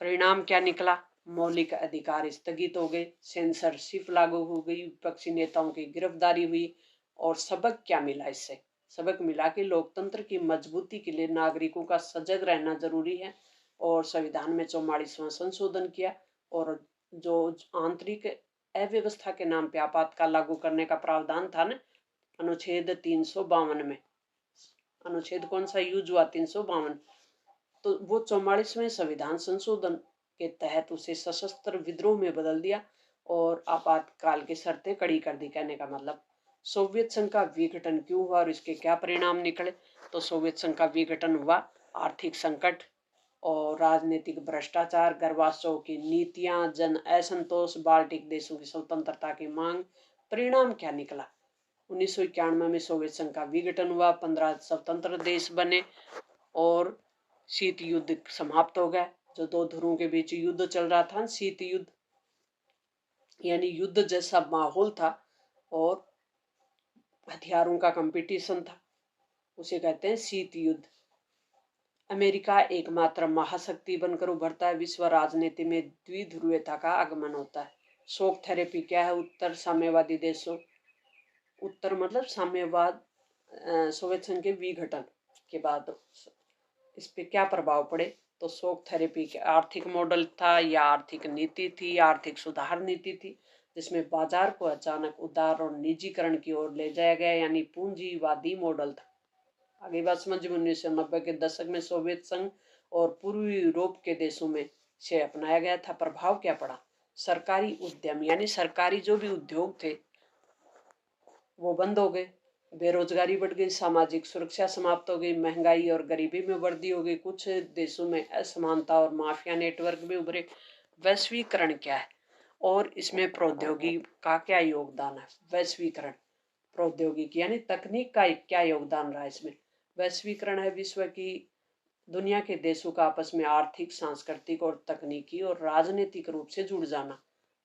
परिणाम क्या निकला? मौलिक अधिकार स्थगित हो गए, सेंसरशिप लागू हो गई, विपक्षी नेताओं की गिरफ्तारी हुई। और सबक क्या मिला इससे? सबक मिला कि लोकतंत्र की मजबूती के लिए नागरिकों का सजग रहना जरूरी है। और संविधान में 44वां संशोधन किया और जो आंतरिक अव्यवस्था के नाम पे आपातकाल लागू करने का प्रावधान था ना, अनुच्छेद 352 में। अनुच्छेद कौन सा यूज हुआ? 352। तो वो 44वें संविधान संशोधन के तहत उसे सशस्त्र विद्रोह में बदल दिया और आपातकाल की शर्तें कड़ी कर दी। कहने का मतलब, सोवियत संघ का विघटन क्यों हुआ और इसके क्या परिणाम निकले? तो सोवियत संघ का विघटन हुआ आर्थिक संकट और राजनीतिक भ्रष्टाचार, गर्वाशों की नीतियां, जन असंतोष, बाल्टिक देशों की स्वतंत्रता की मांग। परिणाम क्या निकला? 1991 में सोवियत संघ का विघटन हुआ, 15 स्वतंत्र देश बने और शीत युद्ध समाप्त हो गया। जो दो ध्रुवों के बीच युद्ध चल रहा था, शीत युद्ध, यानी युद्ध जैसा माहौल था और हथियारों का कंपटीशन था, उसे कहते हैं शीत युद्ध। अमेरिका एकमात्र महाशक्ति बनकर उभरता है। विश्व राजनीति में द्विध्रुवता का आगमन होता है। शॉक थेरेपी क्या है? उत्तर साम्यवादी देशों, उत्तर मतलब साम्यवाद, सोवियत संघ के विघटन के बाद इस पे क्या प्रभाव पड़े? तो शॉक थेरेपी के आर्थिक मॉडल था या आर्थिक नीति थी, आर्थिक सुधार नीति थी, जिसमें बाजार को अचानक उदार और निजीकरण की ओर ले जाया गया, यानी पूंजीवादी मॉडल था। आगे बात समझ में। 1990 के दशक में सोवियत संघ और पूर्वी यूरोप के देशों में से अपनाया गया था। प्रभाव क्या पड़ा? सरकारी उद्यम यानी सरकारी जो भी उद्योग थे वो बंद हो गए, बेरोजगारी बढ़ गई, सामाजिक सुरक्षा समाप्त हो गई, महंगाई और गरीबी में वृद्धि हो गई, कुछ देशों में असमानता और माफिया नेटवर्क भी उभरे। वैश्वीकरण क्या है और इसमें प्रौद्योगिकी का क्या योगदान है? वैश्वीकरण, प्रौद्योगिकी यानी तकनीक का क्या योगदान रहा इसमें। वैश्वीकरण है विश्व की दुनिया के देशों का आपस में आर्थिक, सांस्कृतिक और तकनीकी और राजनीतिक रूप से जुड़ जाना।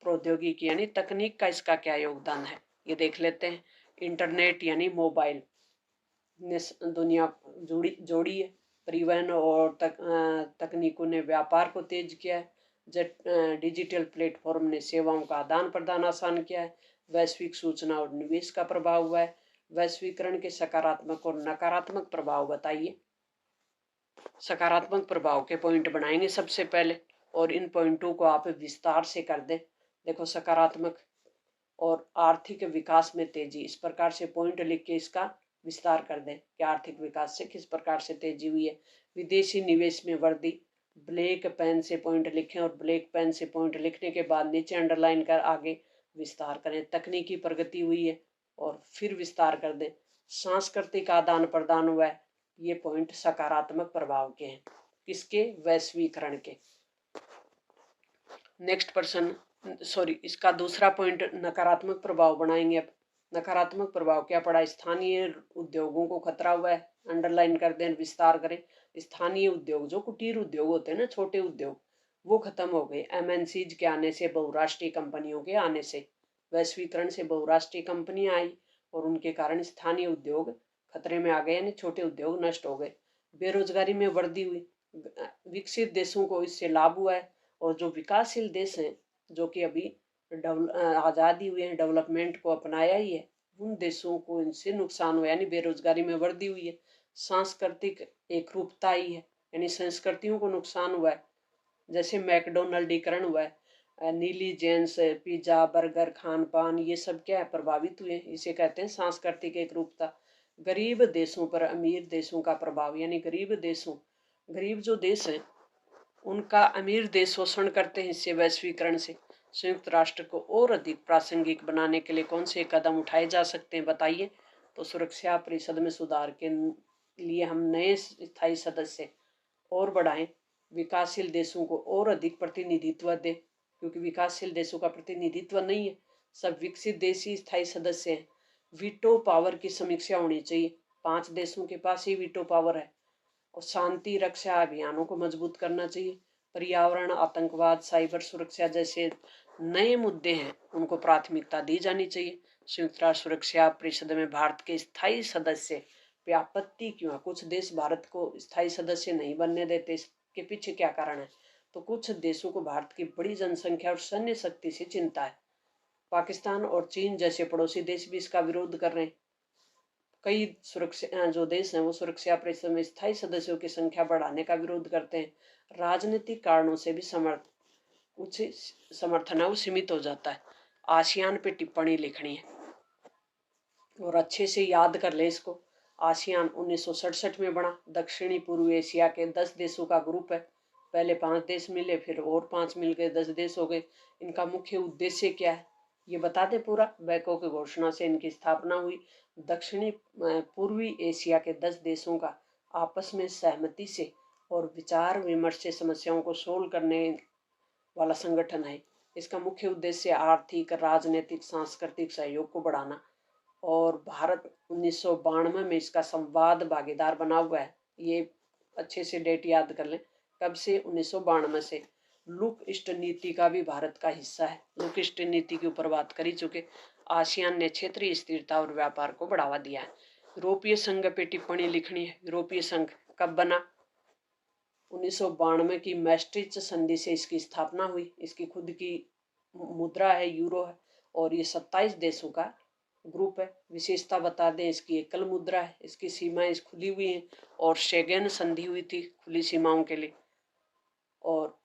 प्रौद्योगिकी यानी तकनीक का इसका क्या योगदान है, ये देख लेते हैं। इंटरनेट यानी मोबाइल ने दुनिया जोड़ी है। परिवहन और तकनीकों ने व्यापार को तेज किया है। डिजिटल प्लेटफॉर्म ने सेवाओं का आदान प्रदान आसान किया है। वैश्विक सूचना और निवेश का प्रभाव हुआ है। वैश्वीकरण के सकारात्मक और नकारात्मक प्रभाव बताइए। सकारात्मक प्रभाव के पॉइंट बनाएंगे सबसे पहले, और इन पॉइंटों को आप विस्तार से कर दें। देखो, सकारात्मक और आर्थिक विकास में तेजी, इस प्रकार से पॉइंट लिख के इसका विस्तार कर दें कि आर्थिक विकास से किस प्रकार से तेजी हुई है। विदेशी निवेश में वृद्धि, ब्लैक पेन से पॉइंट लिखें और ब्लैक पेन से पॉइंट लिखने के बाद नीचे अंडरलाइन कर आगे विस्तार करें। तकनीकी प्रगति हुई है और फिर विस्तार कर दें। सांस्कृतिक आदान प्रदान हुआ है, ये पॉइंट सकारात्मक प्रभाव के हैं। किसके? वैश्वीकरण के। नेक्स्ट पर्सन इसका दूसरा पॉइंट नकारात्मक प्रभाव बनाएंगे। अब नकारात्मक प्रभाव क्या पड़ा? स्थानीय उद्योगों को खतरा हुआ है, अंडरलाइन कर दें, विस्तार करें। स्थानीय उद्योग, जो कुटीर उद्योग होते हैं ना, छोटे उद्योग, वो खत्म हो गए एमएनसीज के आने से, बहुराष्ट्रीय कंपनियों के आने से। वैश्वीकरण से बहुराष्ट्रीय कंपनियां आई और उनके कारण स्थानीय उद्योग खतरे में आ गए, यानी छोटे उद्योग नष्ट हो गए। बेरोजगारी में वृद्धि हुई। विकसित देशों को इससे लाभ हुआ है, और जो विकासशील देश हैं, जो कि अभी आज़ादी हुए हैं, डेवलपमेंट को अपनाया ही है, उन देशों को इनसे नुकसान हुआ, यानी बेरोजगारी में वृद्धि हुई है। सांस्कृतिक एकरूपता आई है, यानी संस्कृतियों को नुकसान हुआ है। जैसे मैकडोनल्डीकरण हुआ है, नीली जेंस, पिज्जा, बर्गर, खान पान, ये सब क्या है? प्रभावित हुए। इसे कहते हैं सांस्कृतिक एकरूपता। गरीब देशों पर अमीर देशों का प्रभाव, यानी गरीब जो देश हैं उनका अमीर देश शोषण करते हैं इससे, वैश्वीकरण से। संयुक्त राष्ट्र को और अधिक प्रासंगिक बनाने के लिए कौन से कदम उठाए जा सकते हैं, बताइए। तो सुरक्षा परिषद में सुधार के लिए हम नए स्थायी सदस्य और बढ़ाएं। विकासशील देशों को और अधिक प्रतिनिधित्व दें, क्योंकि विकासशील देशों का प्रतिनिधित्व नहीं है, सब विकसित देश ही स्थायी सदस्य हैं। वीटो पावर की समीक्षा होनी चाहिए। 5 देशों के पास ही वीटो पावर है। और शांति रक्षा अभियानों को मजबूत करना चाहिए। पर्यावरण, आतंकवाद, साइबर सुरक्षा जैसे नए मुद्दे हैं, उनको प्राथमिकता दी जानी चाहिए। संयुक्त राष्ट्र सुरक्षा परिषद में भारत के स्थायी सदस्य पे आपत्ति क्यों है? कुछ देश भारत को स्थायी सदस्य नहीं बनने देते, इसके पीछे क्या कारण है? तो कुछ देशों को भारत की बड़ी जनसंख्या और सैन्य शक्ति से चिंता है। पाकिस्तान और चीन जैसे पड़ोसी देश भी इसका विरोध कर रहे हैं। कई सुरक्षा जो देश हैं वो सुरक्षा परिषद में स्थायी सदस्यों की संख्या बढ़ाने का विरोध करते हैं। राजनीतिक कारणों से भी समर्थन है वो सीमित हो जाता है। आसियान पे टिप्पणी लिखनी है और अच्छे से याद कर ले इसको। आसियान 1967 में बना, दक्षिणी पूर्व एशिया के 10 देशों का ग्रुप है। पहले 5 देश मिले, फिर और 5 मिल गए, 10 देश हो गए। इनका मुख्य उद्देश्य क्या है ये बता दे पूरा। बैको की घोषणा से इनकी स्थापना हुई। दक्षिणी पूर्वी एशिया के 10 देशों का आपस में सहमति से और विचार विमर्श से समस्याओं को सोल्व करने वाला संगठन है। इसका मुख्य उद्देश्य आर्थिक, राजनीतिक, सांस्कृतिक सहयोग को बढ़ाना। और भारत 1992 में इसका संवाद भागीदार बना हुआ है। ये अच्छे से डेट याद कर लें, कब से? 1992 से। लुक ईस्ट नीति का भी भारत का हिस्सा है। लुक ईस्ट नीति के ऊपर बात कर ही चुके। आसियान ने क्षेत्रीय स्थिरता और व्यापार को बढ़ावा दिया है। यूरोपीय संघ पे टिप्पणी लिखनी है। यूरोपीय संघ कब बना? 1992 की मैस्ट्रिच संधि से इसकी स्थापना हुई। इसकी खुद की मुद्रा है, यूरो है, और ये 27 देशों का ग्रुप है। विशेषता बता दें, इसकी एकल मुद्रा है, इसकी सीमाएं खुली हुई हैं, और शेगेन संधि हुई थी खुली सीमाओं के लिए। और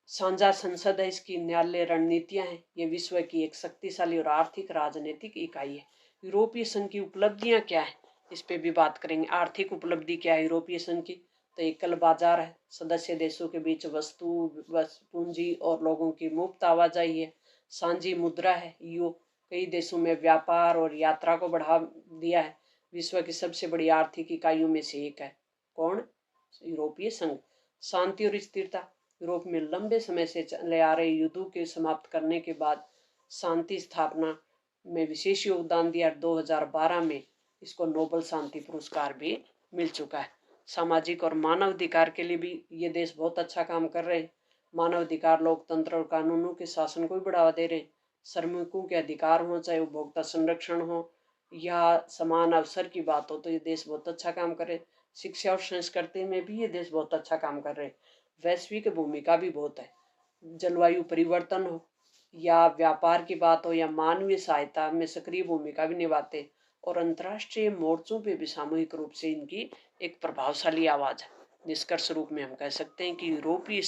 साझा संसद है, इसकी न्यायालय रणनीतियां हैं। ये विश्व की एक शक्तिशाली और आर्थिक राजनीतिक इकाई है। यूरोपीय संघ की उपलब्धियां क्या है, इस पे भी बात करेंगे। आर्थिक उपलब्धि क्या है यूरोपीय संघ की? तो एकल बाजार है, सदस्य देशों के बीच वस्तु, पूंजी और लोगों की मुफ्त आवाजाही है। सांझी मुद्रा है, यूरो, कई देशों में व्यापार और यात्रा को बढ़ा दिया है। विश्व की सबसे बड़ी आर्थिक इकाइयों में से एक है। कौन? यूरोपीय संघ। शांति और स्थिरता, यूरोप में लंबे समय से चले आ रहे युद्धों के समाप्त करने के बाद शांति स्थापना, में विशेष योगदान दिया। 2012 में इसको नोबेल शांति पुरस्कार भी मिल चुका है। सामाजिक और मानव अधिकार के लिए भी ये देश बहुत अच्छा काम कर रहे हैं। मानव अधिकार, लोकतंत्र और कानूनों के शासन को भी बढ़ावा दे रहे हैं। श्रमिकों के अधिकार हो, चाहे उपभोक्ता संरक्षण हो या समान अवसर की बात हो, तो ये देश बहुत अच्छा काम कर रहे हैं। शिक्षा और संस्कृति में भी ये देश बहुत अच्छा काम कर रहे हैं। वैश्विक भूमिका भी बहुत है। जलवायु परिवर्तन हो या व्यापार की बात हो या मानवीय सहायता में सक्रिय भूमिका भी निभाते और अंतर्राष्ट्रीय मोर्चों पे भी सामूहिक रूप से इनकी एक प्रभावशाली आवाज है। निष्कर्ष रूप में हम कह सकते हैं कि यूरोपीय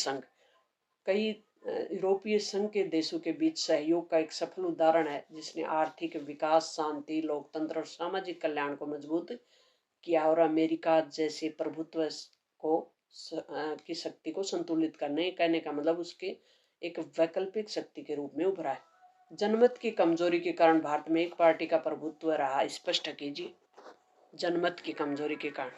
संघ के देशों के बीच सहयोग का एक सफल उदाहरण है, जिसने आर्थिक विकास, शांति, लोकतंत्र और सामाजिक कल्याण को मजबूत किया और अमेरिका जैसे प्रभुत्व को की शक्ति को संतुलित कहने का मतलब उसके एक वैकल्पिक शक्ति के रूप में उभरा है। जनमत की कमजोरी के कारण भारत में एक पार्टी का प्रभुत्व रहा, स्पष्ट कीजिए। जनमत की कमजोरी के कारण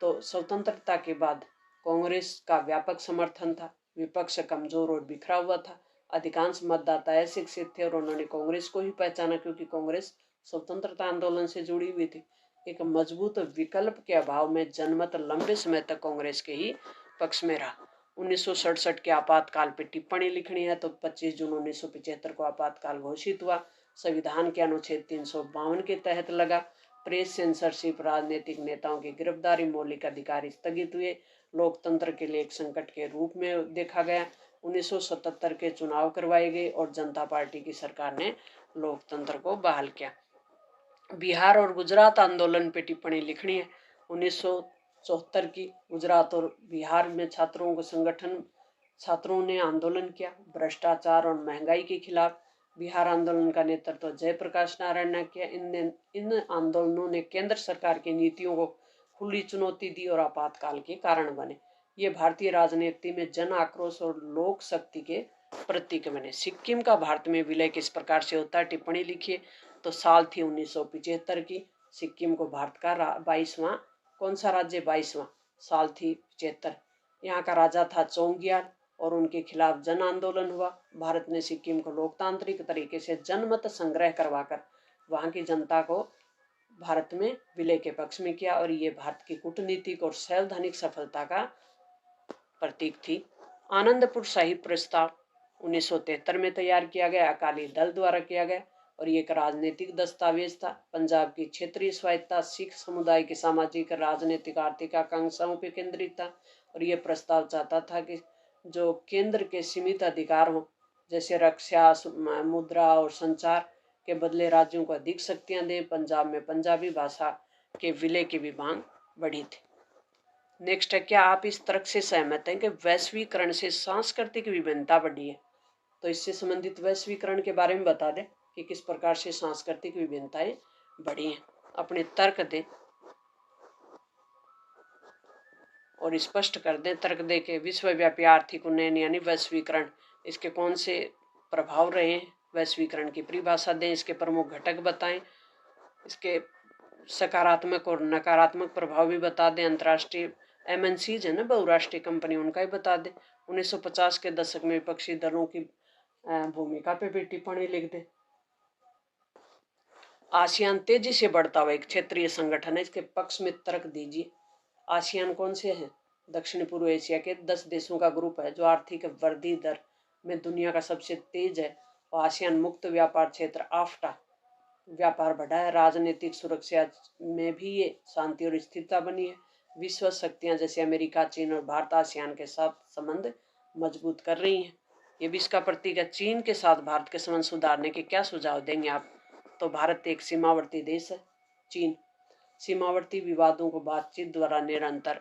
तो स्वतंत्रता के बाद कांग्रेस का व्यापक समर्थन था, विपक्ष कमजोर और बिखरा हुआ था। अधिकांश मतदाता अशिक्षित थे और उन्होंने कांग्रेस को ही पहचाना क्योंकि कांग्रेस स्वतंत्रता आंदोलन से जुड़ी हुई थी। एक मजबूत विकल्प के अभाव में जनमत लंबे समय तक कांग्रेस के ही पक्ष में रहा। 1967 के आपातकाल पर टिप्पणी लिखनी है तो 25 जून 1975 को आपातकाल घोषित हुआ। संविधान के अनुच्छेद 352 के तहत लगा। प्रेस सेंसरशिप, राजनीतिक नेताओं की गिरफ्तारी, मौलिक अधिकार स्थगित हुए। लोकतंत्र के लिए एक संकट के रूप में देखा गया। 1977 के चुनाव करवाए गए और जनता पार्टी की सरकार ने लोकतंत्र को बहाल किया। बिहार और गुजरात आंदोलन पे टिप्पणी लिखनी है। 1974 की गुजरात और बिहार में छात्रों ने आंदोलन किया भ्रष्टाचार और महंगाई के खिलाफ। बिहार आंदोलन का नेतृत्व जयप्रकाश नारायण ने किया। इन आंदोलनों ने केंद्र सरकार की नीतियों को खुली चुनौती दी और आपातकाल के कारण बने। ये भारतीय राजनीति में जन आक्रोश और लोक शक्ति के प्रतीक बने। सिक्किम का भारत में विलय किस प्रकार से होता है, टिप्पणी लिखिए। तो साल थी 1975 की। सिक्किम को भारत का 22वां कौन सा राज्य, 22वां साल थी 75। यहाँ का राजा था चोंगियार और उनके खिलाफ जन आंदोलन हुआ। भारत ने सिक्किम को लोकतांत्रिक तरीके से जनमत संग्रह करवाकर वहाँ की जनता को भारत में विलय के पक्ष में किया और ये भारत की कूटनीतिक और सैद्धांतिक सफलता का प्रतीक थी। आनंदपुर साहिब प्रस्ताव 1973 में तैयार किया गया, अकाली दल द्वारा किया गया और ये एक राजनीतिक दस्तावेज था। पंजाब की क्षेत्रीय स्वायत्तता सिख समुदाय की सामाजिक, राजनीतिक, आर्थिक आकांक्षाओं पर केंद्रित था और ये प्रस्ताव चाहता था कि जो केंद्र के सीमित अधिकार हों, जैसे रक्षा, मुद्रा और संचार, के बदले राज्यों को अधिक शक्तियां दें। पंजाब में पंजाबी भाषा के विलय की भी मांग बढ़ी थी। नेक्स्ट है, क्या आप इस तर्क से सहमत हैं कि वैश्वीकरण से सांस्कृतिक विभिन्नता बढ़ी है? तो इससे संबंधित वैश्वीकरण के बारे में बता दें कि किस प्रकार से सांस्कृतिक विभिन्नताएं बढ़ी हैं। अपने तर्क दें और स्पष्ट कर दें। तर्क दे के विश्वव्यापी आर्थिक उन्नयन यानी वैश्वीकरण, इसके कौन से प्रभाव रहे हैं, वैश्वीकरण की परिभाषा दें, इसके प्रमुख घटक बताएं, इसके सकारात्मक और नकारात्मक प्रभाव भी बता दें। अंतर्राष्ट्रीय एमएनसीज है ना, बहुराष्ट्रीय कंपनी, उनका ही बता दें। 1950 के दशक में विपक्षी दलों की भूमिका पे भी टिप्पणी लिख दें। आसियान तेजी से बढ़ता हुआ एक क्षेत्रीय संगठन है, इसके पक्ष में तर्क दीजिए। आसियान कौन से हैं? दक्षिण पूर्व एशिया के 10 देशों का ग्रुप है जो आर्थिक वृद्धि दर में दुनिया का सबसे तेज है। और आसियान मुक्त व्यापार क्षेत्र आफ्टा व्यापार बढ़ा है। राजनीतिक सुरक्षा में भी ये शांति और स्थिरता बनी है। विश्व शक्तियां जैसे अमेरिका, चीन और भारत आसियान के साथ संबंध मजबूत कर रही हैं। ये भी इसका प्रतीक है। चीन के साथ भारत के संबंध सुधारने के क्या सुझाव देंगे आप? तो भारत एक सीमावर्ती देश है। चीन सीमावर्ती विवादों को बातचीत द्वारा निरंतर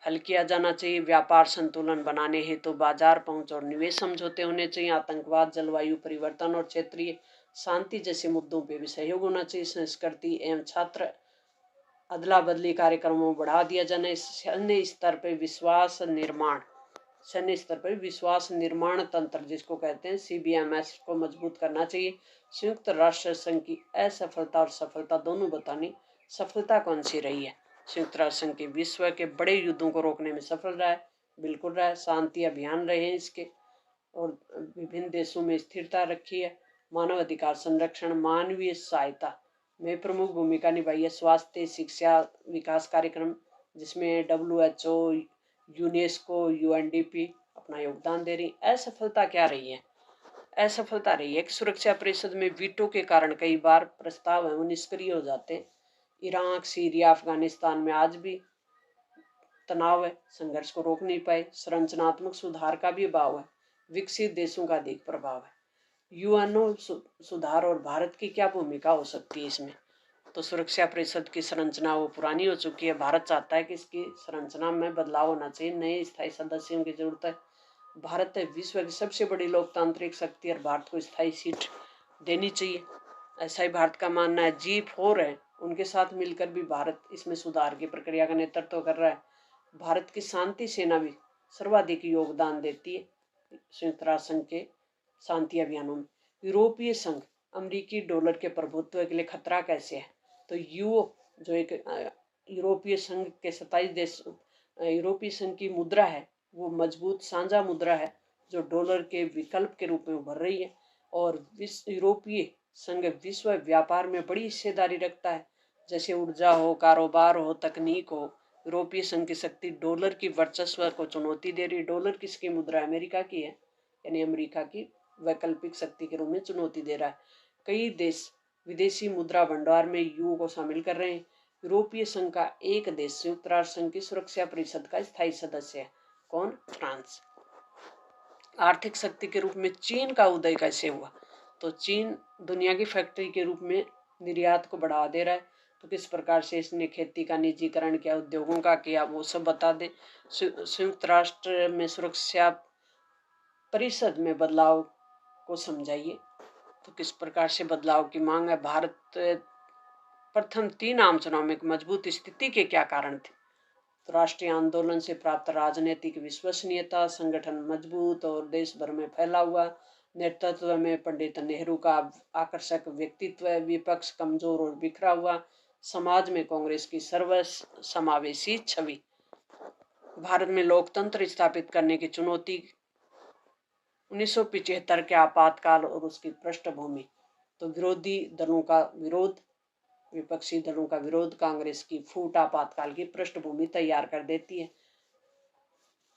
हल किया जाना चाहिए। व्यापार संतुलन बनाने हेतु बाजार पहुंच और निवेश समझौते होने चाहिए। आतंकवाद, जलवायु परिवर्तन और क्षेत्रीय शांति जैसे मुद्दों पर भी सहयोग होना चाहिए। संस्कृति एवं छात्र अदला बदली कार्यक्रमों को बढ़ा दिया जाना। सैन्य स्तर पर विश्वास निर्माण तंत्र जिसको कहते हैं CBMS को मजबूत करना चाहिए। संयुक्त राष्ट्र संघ की असफलता और सफलता दोनों बतानी। सफलता कौन सी रही है? संयुक्त राष्ट्र संघ के विश्व के बड़े युद्धों को रोकने में सफल रहा है, बिल्कुल रहा है। शांति अभियान रहे हैं इसके और विभिन्न देशों में स्थिरता रखी है। मानवाधिकार संरक्षण, मानवीय सहायता में प्रमुख भूमिका निभाई है। स्वास्थ्य, शिक्षा, विकास कार्यक्रम जिसमें WHO, यूनेस्को, UNDP अपना योगदान दे रही। असफलता क्या रही है? असफलता रही है कि सुरक्षा परिषद में वीटो के कारण कई बार प्रस्ताव है वो निष्क्रिय हो जाते हैं। इराक, सीरिया, अफगानिस्तान में आज भी तनाव है, संघर्ष को रोक नहीं पाए। संरचनात्मक सुधार का भी अभाव है, विकसित देशों का अधिक प्रभाव है। यूएनओ सुधार और भारत की क्या भूमिका हो सकती है इसमें? तो सुरक्षा परिषद की संरचना वो पुरानी हो चुकी है। भारत चाहता है कि इसकी संरचना में बदलाव होना चाहिए, नए स्थायी सदस्यों की जरूरत है। भारत है विश्व की सबसे बड़ी लोकतांत्रिक शक्ति और भारत को स्थायी सीट देनी चाहिए, ऐसा ही भारत का मानना है। G4 है, उनके साथ मिलकर भी भारत इसमें सुधार की प्रक्रिया का नेतृत्व कर रहा है। भारत की शांति सेना भी सर्वाधिक योगदान देती है संयुक्त राष्ट्र संघ के शांति अभियानों में। यूरोपीय संघ अमेरिकी डॉलर के प्रभुत्व के लिए खतरा कैसे है? तो जो एक यूरोपीय संघ के 27 देश, यूरोपीय संघ की मुद्रा है वो मजबूत साझा मुद्रा है जो डॉलर के विकल्प के रूप में उभर रही है। और यूरोपीय संघ विश्व व्यापार में बड़ी हिस्सेदारी रखता है, जैसे ऊर्जा हो, कारोबार हो, तकनीक हो। यूरोपीय संघ की शक्ति डॉलर की वर्चस्व को चुनौती दे रही। डॉलर किसकी मुद्रा? अमेरिका की है, यानी अमेरिका की वैकल्पिक शक्ति के रूप में चुनौती दे रहा है। कई देश विदेशी मुद्रा भंडार में यूरो को शामिल कर रहे हैं। यूरोपीय संघ का एक देश संयुक्त राष्ट्र संघ की सुरक्षा परिषद का स्थायी सदस्य है। कौन? फ्रांस। आर्थिक शक्ति के रूप में चीन का उदय कैसे हुआ? तो चीन दुनिया की फैक्ट्री के रूप में निर्यात को बढ़ावा दे रहा है। तो किस प्रकार से इसने खेती का निजीकरण किया, उद्योगों का किया, वो सब बता दें। संयुक्त राष्ट्र में सुरक्षा परिषद में बदलाव को समझाइए। तो किस प्रकार से बदलाव की मांग है? भारत प्रथम 3 आम चुनाव में एक मजबूत स्थिति के क्या कारण थे? तो राष्ट्रीय आंदोलन से प्राप्त राजनीतिक विश्वसनीयता, संगठन मजबूत और देश भर में फैला हुआ, नेतृत्व में पंडित नेहरू का आकर्षक व्यक्तित्व, विपक्ष कमजोर और बिखरा हुआ, समाज में कांग्रेस की सर्वसमावेशी छवि। भारत में लोकतंत्र स्थापित करने की चुनौती 1975 के आपातकाल और उसकी पृष्ठभूमि। तो विरोधी दलों का विरोध, विपक्षी दलों का विरोध कांग्रेस की फूट आपातकाल की पृष्ठभूमि तैयार कर देती है।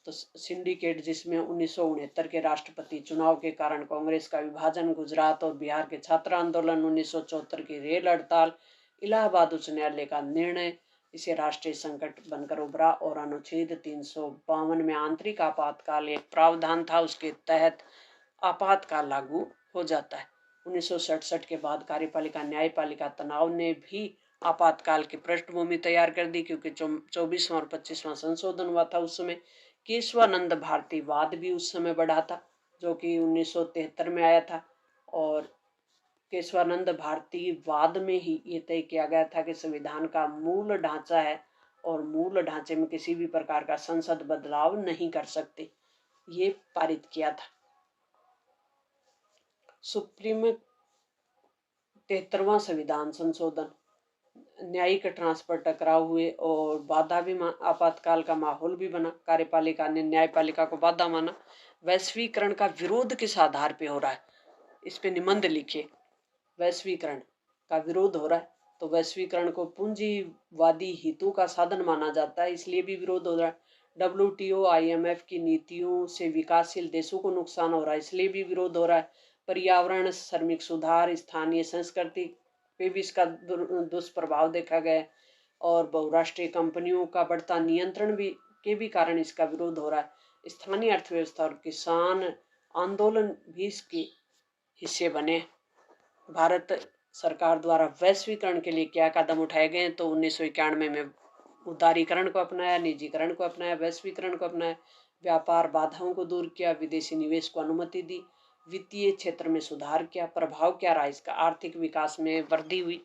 तो सिंडिकेट जिसमें 1969 के राष्ट्रपति चुनाव के कारण कांग्रेस का विभाजन, गुजरात और बिहार के छात्र आंदोलन, 1974 की रेल हड़ताल, इलाहाबाद उच्च न्यायालय का निर्णय इसे राष्ट्रीय संकट बनकर उभरा। और अनुच्छेद 352 में आंतरिक आपातकाल एक प्रावधान था, उसके तहत आपातकाल लागू हो जाता है। 1967 के बाद कार्यपालिका न्यायपालिका तनाव ने भी आपातकाल की पृष्ठभूमि तैयार कर दी, क्योंकि 24वां और 25वां संशोधन हुआ था उस समय। केशवानंद भारती वाद भी उस समय बढ़ा था, जो कि 1973 में आया था। और केशवानंद भारती वाद में ही ये तय किया गया था कि संविधान का मूल ढांचा है और मूल ढांचे में किसी भी प्रकार का संसद बदलाव नहीं कर सकते, ये पारित किया था। सुप्रीम 73वां संविधान संशोधन, न्यायिक ट्रांसफर टकराव हुए और बाधा भी, आपातकाल का माहौल भी बना। कार्यपालिका ने न्यायपालिका को बाधा माना। वैश्वीकरण का विरोध किस आधार पे हो रहा है? इस पे निबंध लिखिए। वैश्वीकरण का विरोध हो रहा है, तो वैश्वीकरण को पूंजीवादी हितों का साधन माना जाता है, इसलिए भी विरोध हो रहा है। WTO IMF की नीतियों से विकासशील देशों को नुकसान हो रहा है, इसलिए भी विरोध हो रहा है। पर्यावरण, श्रमिक सुधार, स्थानीय संस्कृति पे भी इसका दुष्प्रभाव देखा गया। और बहुराष्ट्रीय कंपनियों का बढ़ता नियंत्रण भी कारण इसका विरोध हो रहा है। स्थानीय अर्थव्यवस्था और किसान आंदोलन भी इसके हिस्से बने। भारत सरकार द्वारा वैश्वीकरण के लिए क्या कदम उठाए गए? तो 1991 में उदारीकरण को अपनाया, निजीकरण को अपनाया, वैश्वीकरण को अपनाया, व्यापार बाधाओं को दूर किया, विदेशी निवेश को अनुमति दी, वित्तीय क्षेत्र में सुधार किया। प्रभाव क्या रहा इसका? आर्थिक विकास में वृद्धि हुई,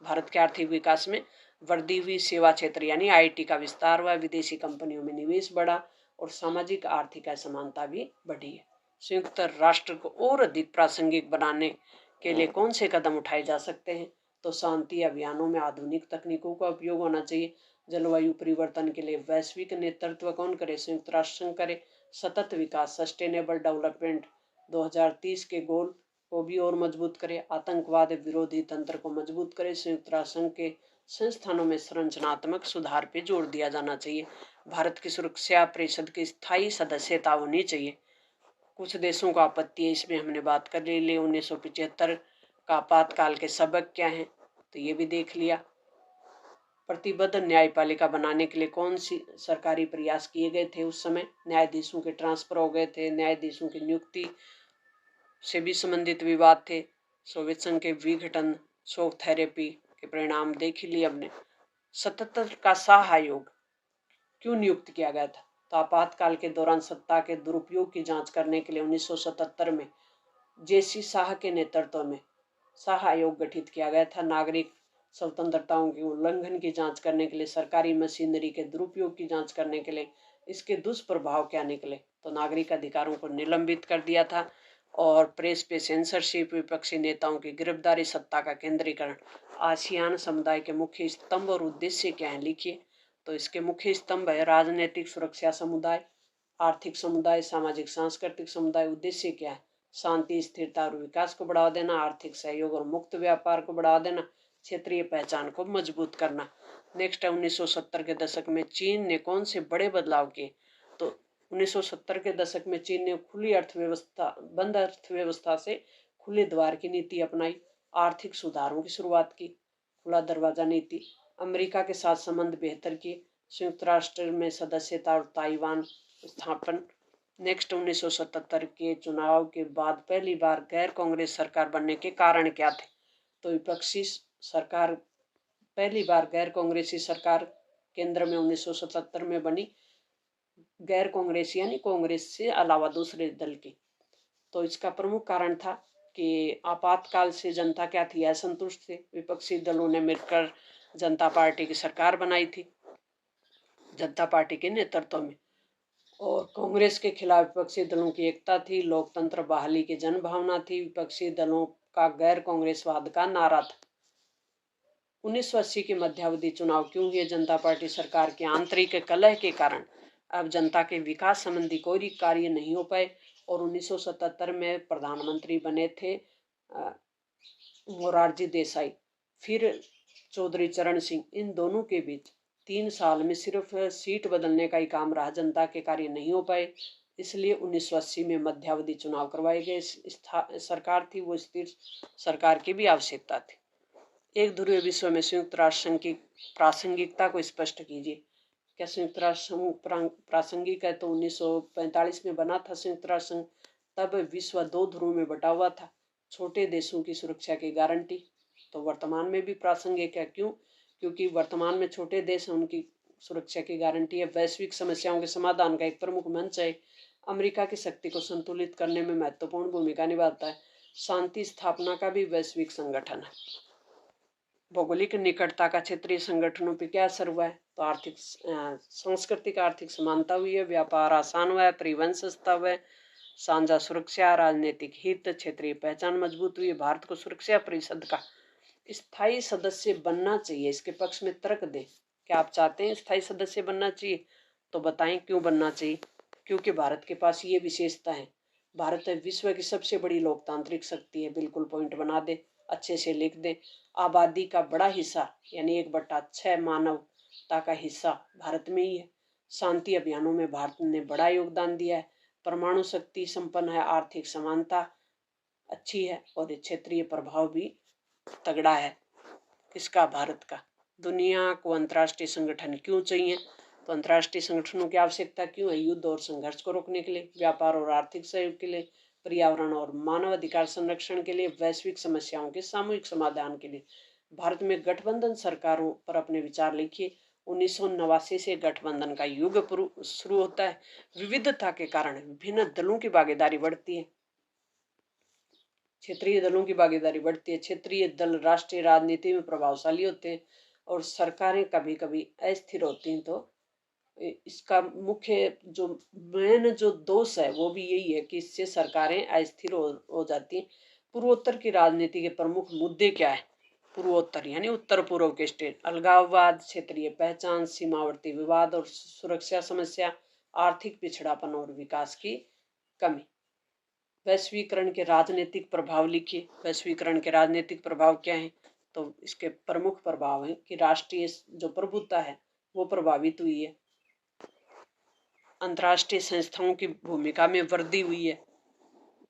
भारत के आर्थिक विकास में वृद्धि हुई, सेवा क्षेत्र यानी IT का विस्तार हुआ, विदेशी कंपनियों में निवेश बढ़ा और सामाजिक आर्थिक असमानता भी बढ़ी है। संयुक्त राष्ट्र को और अधिक प्रासंगिक बनाने के लिए कौन से कदम उठाए जा सकते हैं? तो शांति अभियानों में आधुनिक तकनीकों का उपयोग होना चाहिए। जलवायु परिवर्तन के लिए वैश्विक नेतृत्व कौन करे? संयुक्त राष्ट्र संघ करे। सतत विकास, सस्टेनेबल डेवलपमेंट 2030 के गोल को भी और मजबूत करे, आतंकवाद विरोधी तंत्र को मजबूत करे, संयुक्त राष्ट्र संघ के संस्थानों में संरचनात्मक सुधार पे जोर दिया जाना चाहिए। भारत की सुरक्षा परिषद की स्थायी सदस्यता होनी चाहिए। कुछ देशों को आपत्ति है, इसमें हमने बात कर ली। 1975 का आपातकाल के सबक क्या हैं, तो ये भी देख लिया। प्रतिबद्ध न्यायपालिका बनाने के लिए कौन सी सरकारी प्रयास किए गए थे उस समय, न्यायाधीशों के ट्रांसफर हो गए थे, न्यायाधीशों की नियुक्ति से भी संबंधित विवाद थे, सोवियत संघ के विघटन, शॉक थेरेपी के परिणाम देख लिए हमने। 77 का शाह आयोग क्यों नियुक्त किया गया था, तो आपातकाल के दौरान सत्ता के दुरुपयोग की जांच करने के लिए 1977 में जेसी शाह के नेतृत्व में शाह आयोग गठित किया गया था। नागरिक स्वतंत्रताओं के उल्लंघन की जांच करने के लिए, सरकारी मशीनरी के दुरुपयोग की जांच करने के लिए, इसके दुष्प्रभाव क्या निकले, तो नागरिक अधिकारों को निलंबित कर दिया था। और प्रेस पे सेंसरशिप, विपक्षी नेताओं की गिरफ्तारी, सत्ता का केंद्रीकरण। आसियान समुदाय के मुख्य स्तंभ और उद्देश्य क्या है, लिखिए। तो इसके मुख्य स्तंभ है राजनीतिक सुरक्षा समुदाय, आर्थिक समुदाय, सामाजिक सांस्कृतिक समुदाय। उद्देश्य क्या है, शांति, स्थिरता और विकास को बढ़ावा देना, आर्थिक सहयोग और मुक्त व्यापार को बढ़ावा देना, क्षेत्रीय पहचान को मजबूत करना। नेक्स्ट है 1970 के दशक में चीन ने कौन से बड़े बदलाव किए, तो 1970 के दशक में चीन ने खुली अर्थव्यवस्था, बंद अर्थव्यवस्था से खुले द्वार की नीति अपनाई, आर्थिक सुधारों की शुरुआत की, खुला दरवाजा नीति, अमेरिका के साथ संबंध बेहतर किए, संयुक्त राष्ट्र में सदस्यता और ताइवान स्थापन। नेक्स्ट 1977 के चुनाव के बाद पहली बार गैर कांग्रेस सरकार बनने के कारण क्या थे, तो विपक्षी सरकार, पहली बार गैर कांग्रेसी सरकार केंद्र में 1977 में बनी, गैर कांग्रेसी यानी कांग्रेस से अलावा दूसरे दल की। तो इसका प्रमुख कारण था कि आपातकाल से जनता क्या थी, असंतुष्ट थे। विपक्षी दलों ने मिलकर जनता पार्टी की सरकार बनाई थी, जनता पार्टी के नेतृत्व में, और कांग्रेस के खिलाफ विपक्षी दलों की एकता थी, लोकतंत्र बहाली की जन भावना थी, विपक्षी दलों का गैर कांग्रेसवाद का नारा था। 1980 के मध्यावधि चुनाव क्यों हुए, जनता पार्टी सरकार के आंतरिक कलह के कारण अब जनता के विकास संबंधी कोई कार्य नहीं हो पाए, और 1977 में प्रधानमंत्री बने थे मोरारजी देसाई, फिर चौधरी चरण सिंह। इन दोनों के बीच 3 साल में सिर्फ सीट बदलने का ही काम रहा, जनता के कार्य नहीं हो पाए, इसलिए 1980 में मध्यावधि चुनाव करवाए गए। सरकार थी वो स्थिर सरकार की भी आवश्यकता थी। एक ध्रुवीय विश्व में संयुक्त राष्ट्र संघ की प्रासंगिकता को स्पष्ट कीजिए। क्या संयुक्त राष्ट्र संघ प्रासंगिक है, तो 1945 में बना था संयुक्त राष्ट्र संघ, तब विश्व 2 ध्रुव में बटा हुआ था, छोटे देशों की सुरक्षा की गारंटी। तो वर्तमान में भी प्रासंगिक है, क्यों, क्योंकि वर्तमान में छोटे देश हैं, उनकी सुरक्षा की गारंटी है। वैश्विक समस्याओं के समाधान का एक प्रमुख मंच है, अमेरिका की शक्ति को संतुलित करने में महत्वपूर्ण भूमिका निभाता है। शांति स्थापना का भी वैश्विक संगठन है। भौगोलिक निकटता का क्षेत्रीय संगठनों पर क्या असर हुआ है, तो आर्थिक सांस्कृतिक आर्थिक समानता हुई है, व्यापार आसान हुआ है, परिवहन सस्ता हुआ है, साझा सुरक्षा, राजनीतिक हित, क्षेत्रीय पहचान मजबूत हुई है। भारत को सुरक्षा परिषद का स्थायी सदस्य बनना चाहिए, इसके पक्ष में तर्क दें। क्या आप चाहते हैं स्थायी सदस्य बनना चाहिए, तो बताएं क्यों बनना चाहिए। क्योंकि भारत के पास ये विशेषता है, भारत विश्व की सबसे बड़ी लोकतांत्रिक शक्ति है। बिल्कुल पॉइंट बना दे, अच्छे से लिख दे। आबादी का बड़ा हिस्सा यानी 1/6 मानवता का हिस्सा भारत में ही है। शांति अभियानों में भारत ने बड़ा योगदान दिया है। परमाणु शक्ति संपन्न है, आर्थिक समानता अच्छी है, और क्षेत्रीय प्रभाव भी तगड़ा है। किसका, भारत का। दुनिया को अंतर्राष्ट्रीय संगठन क्यों चाहिए, तो अंतर्राष्ट्रीय संगठनों की आवश्यकता क्यों है, युद्ध और संघर्ष को रोकने के लिए, व्यापार और आर्थिक सहयोग के लिए, पर्यावरण और मानव अधिकार संरक्षण के लिए, वैश्विक समस्याओं के सामूहिक समाधान के लिए। भारत में गठबंधन सरकारों पर अपने विचार लिखिए। 1989 से गठबंधन का युग शुरू होता है। विविधता के कारण विभिन्न दलों की भागीदारी बढ़ती है, क्षेत्रीय दलों की भागीदारी बढ़ती है। क्षेत्रीय दल राष्ट्रीय राजनीति में प्रभावशाली होते हैं, और सरकारें कभी कभी अस्थिर होती हैं। तो इसका मुख्य जो मेन जो दोष है वो भी यही है कि इससे सरकारें अस्थिर हो जाती हैं। पूर्वोत्तर की राजनीति के प्रमुख मुद्दे क्या है, पूर्वोत्तर यानी उत्तर पूर्व के स्टेट, अलगाववाद, क्षेत्रीय पहचान, सीमावर्ती विवाद और सुरक्षा समस्या, आर्थिक पिछड़ापन और विकास की कमी। वैश्वीकरण के राजनीतिक प्रभाव लिखिए। वैश्वीकरण के राजनीतिक प्रभाव क्या हैं? तो इसके प्रमुख प्रभाव हैं कि राष्ट्रीय जो प्रभुत्व है वो प्रभावित हुई है, अंतर्राष्ट्रीय संस्थाओं की भूमिका में वृद्धि हुई है,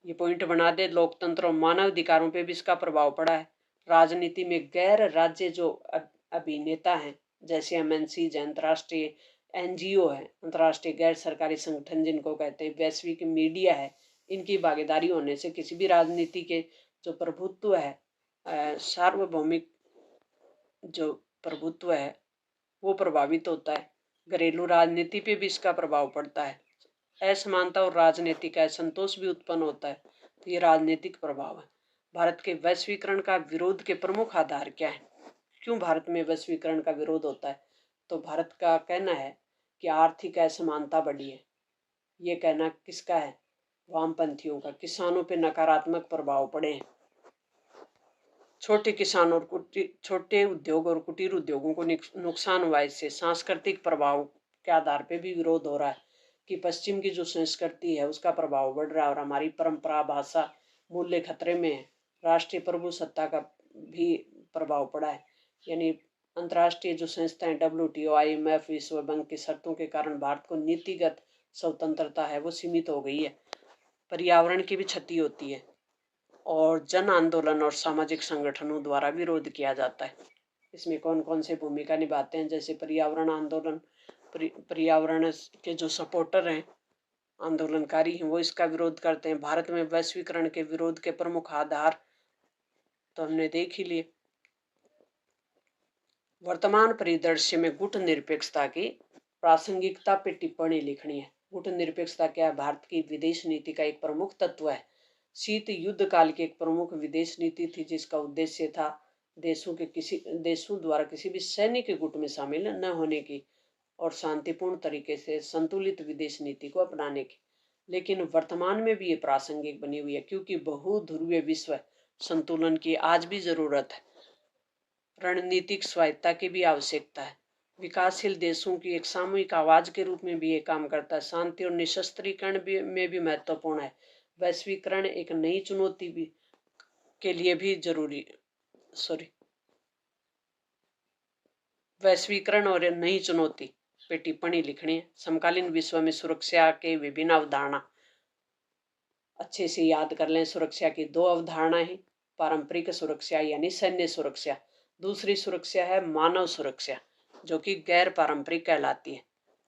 ये पॉइंट बना दे। लोकतंत्र और मानव अधिकारों पे भी इसका प्रभाव पड़ा है। राजनीति में गैर राज्य जो अभिनेता हैं, जैसे एमएनसी, अंतर्राष्ट्रीय एनजीओ है, अंतर्राष्ट्रीय गैर सरकारी संगठन जिनको कहते हैं, वैश्विक मीडिया है, इनकी भागीदारी होने से किसी भी राजनीति के जो प्रभुत्व है, सार्वभौमिक जो प्रभुत्व है वो प्रभावित होता है। घरेलू राजनीति पे भी इसका प्रभाव पड़ता है। असमानता और राजनीतिक असंतोष भी उत्पन्न होता है। तो ये राजनीतिक प्रभाव है। भारत के वैश्वीकरण का विरोध के प्रमुख आधार क्या है? क्यों भारत में वैश्वीकरण का विरोध होता है? तो भारत का कहना है कि आर्थिक असमानता बढ़ी है। ये कहना किसका है? वामपंथियों का। किसानों पे नकारात्मक प्रभाव पड़े हैं। छोटे किसान और छोटे उद्योग और कुटीर उद्योगों को नुकसान हुआ। इससे सांस्कृतिक प्रभाव के आधार पे भी विरोध हो रहा है कि पश्चिम की जो संस्कृति है उसका प्रभाव बढ़ रहा है और हमारी परंपरा, भाषा, मूल्य खतरे में है। राष्ट्रीय प्रभुसत्ता का भी प्रभाव पड़ा है। यानी अंतर्राष्ट्रीय जो संस्थाएं WTO, IMF, विश्व बैंक की शर्तों के कारण भारत को नीतिगत स्वतंत्रता है वो सीमित हो गई है। पर्यावरण की भी क्षति होती है और जन आंदोलन और सामाजिक संगठनों द्वारा विरोध किया जाता है। इसमें कौन कौन से भूमिका निभाते हैं? जैसे पर्यावरण आंदोलन, पर्यावरण के जो सपोर्टर हैं, आंदोलनकारी हैं, वो इसका विरोध करते हैं। भारत में वैश्वीकरण के विरोध के प्रमुख आधार तो हमने देख ही लिए। वर्तमान परिदृश्य में गुटनिरपेक्षता की प्रासंगिकता पे टिप्पणी लिखनी है। गुटनिरपेक्षता क्या है? भारत की विदेश नीति का एक प्रमुख तत्व है। शीत युद्ध काल की एक प्रमुख विदेश नीति थी जिसका उद्देश्य था देशों द्वारा किसी भी सैनिक गुट में शामिल न होने की और शांतिपूर्ण तरीके से संतुलित विदेश नीति को अपनाने की। लेकिन वर्तमान में भी ये प्रासंगिक बनी हुई है क्योंकि बहुध्रुवीय विश्व संतुलन की आज भी जरूरत है। रणनीतिक स्वायत्ता की भी आवश्यकता है। विकासशील देशों की एक सामूहिक आवाज के रूप में भी ये काम करता है। शांति और निशस्त्रीकरण में भी महत्वपूर्ण है। वैश्वीकरण एक नई चुनौती भी के लिए भी जरूरी वैश्वीकरण और नई चुनौती पे टिप्पणी लिखनी है। समकालीन विश्व में सुरक्षा के विभिन्न अवधारणा अच्छे से याद कर लें। सुरक्षा की दो अवधारणाएं हैं। पारंपरिक सुरक्षा यानी सैन्य सुरक्षा, दूसरी सुरक्षा है मानव सुरक्षा जो कि गैर पारंपरिक कहलाती है।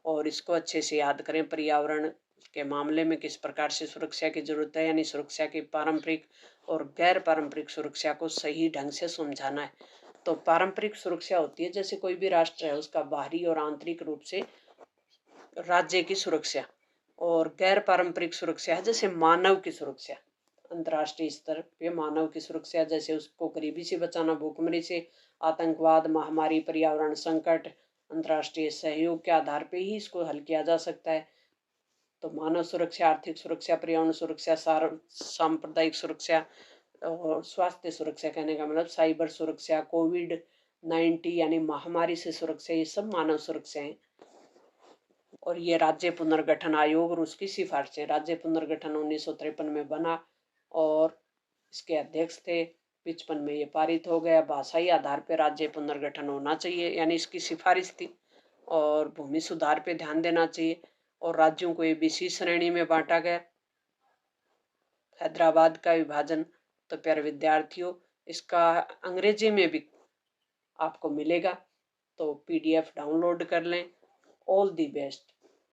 और इसको अच्छे से याद करें। पर्यावरण के मामले में किस प्रकार से सुरक्षा की जरूरत है, यानी सुरक्षा की पारंपरिक और गैर पारंपरिक सुरक्षा को सही ढंग से समझाना है। तो पारंपरिक सुरक्षा होती है जैसे कोई भी राष्ट्र है उसका बाहरी और आंतरिक रूप से राज्य की सुरक्षा, और गैर पारंपरिक सुरक्षा है जैसे मानव की सुरक्षा, अंतर्राष्ट्रीय स्तर पे मानव की सुरक्षा, जैसे उसको गरीबी से बचाना, भूखमरी से, आतंकवाद, महामारी, पर्यावरण संकट, अंतर्राष्ट्रीय सहयोग के आधार पे ही इसको हल किया जा सकता है। तो मानव सुरक्षा, आर्थिक सुरक्षा, पर्यावरण सुरक्षा, सांप्रदायिक सुरक्षा और स्वास्थ्य सुरक्षा, कहने का मतलब साइबर सुरक्षा, कोविड-19 यानी महामारी से सुरक्षा, ये सब मानव सुरक्षा है। और ये राज्य पुनर्गठन आयोग और उसकी सिफारिशें। राज्य पुनर्गठन 1953 में बना और इसके अध्यक्ष थे। 55 में ये पारित हो गया। भाषाई आधार पर राज्य पुनर्गठन होना चाहिए, यानी इसकी सिफारिश थी। और भूमि सुधार पे ध्यान देना चाहिए और राज्यों को ABC श्रेणी में बांटा गया। हैदराबाद का विभाजन, तो प्यारे विद्यार्थियों इसका अंग्रेजी में भी आपको मिलेगा, तो PDF डाउनलोड कर लें। All the best.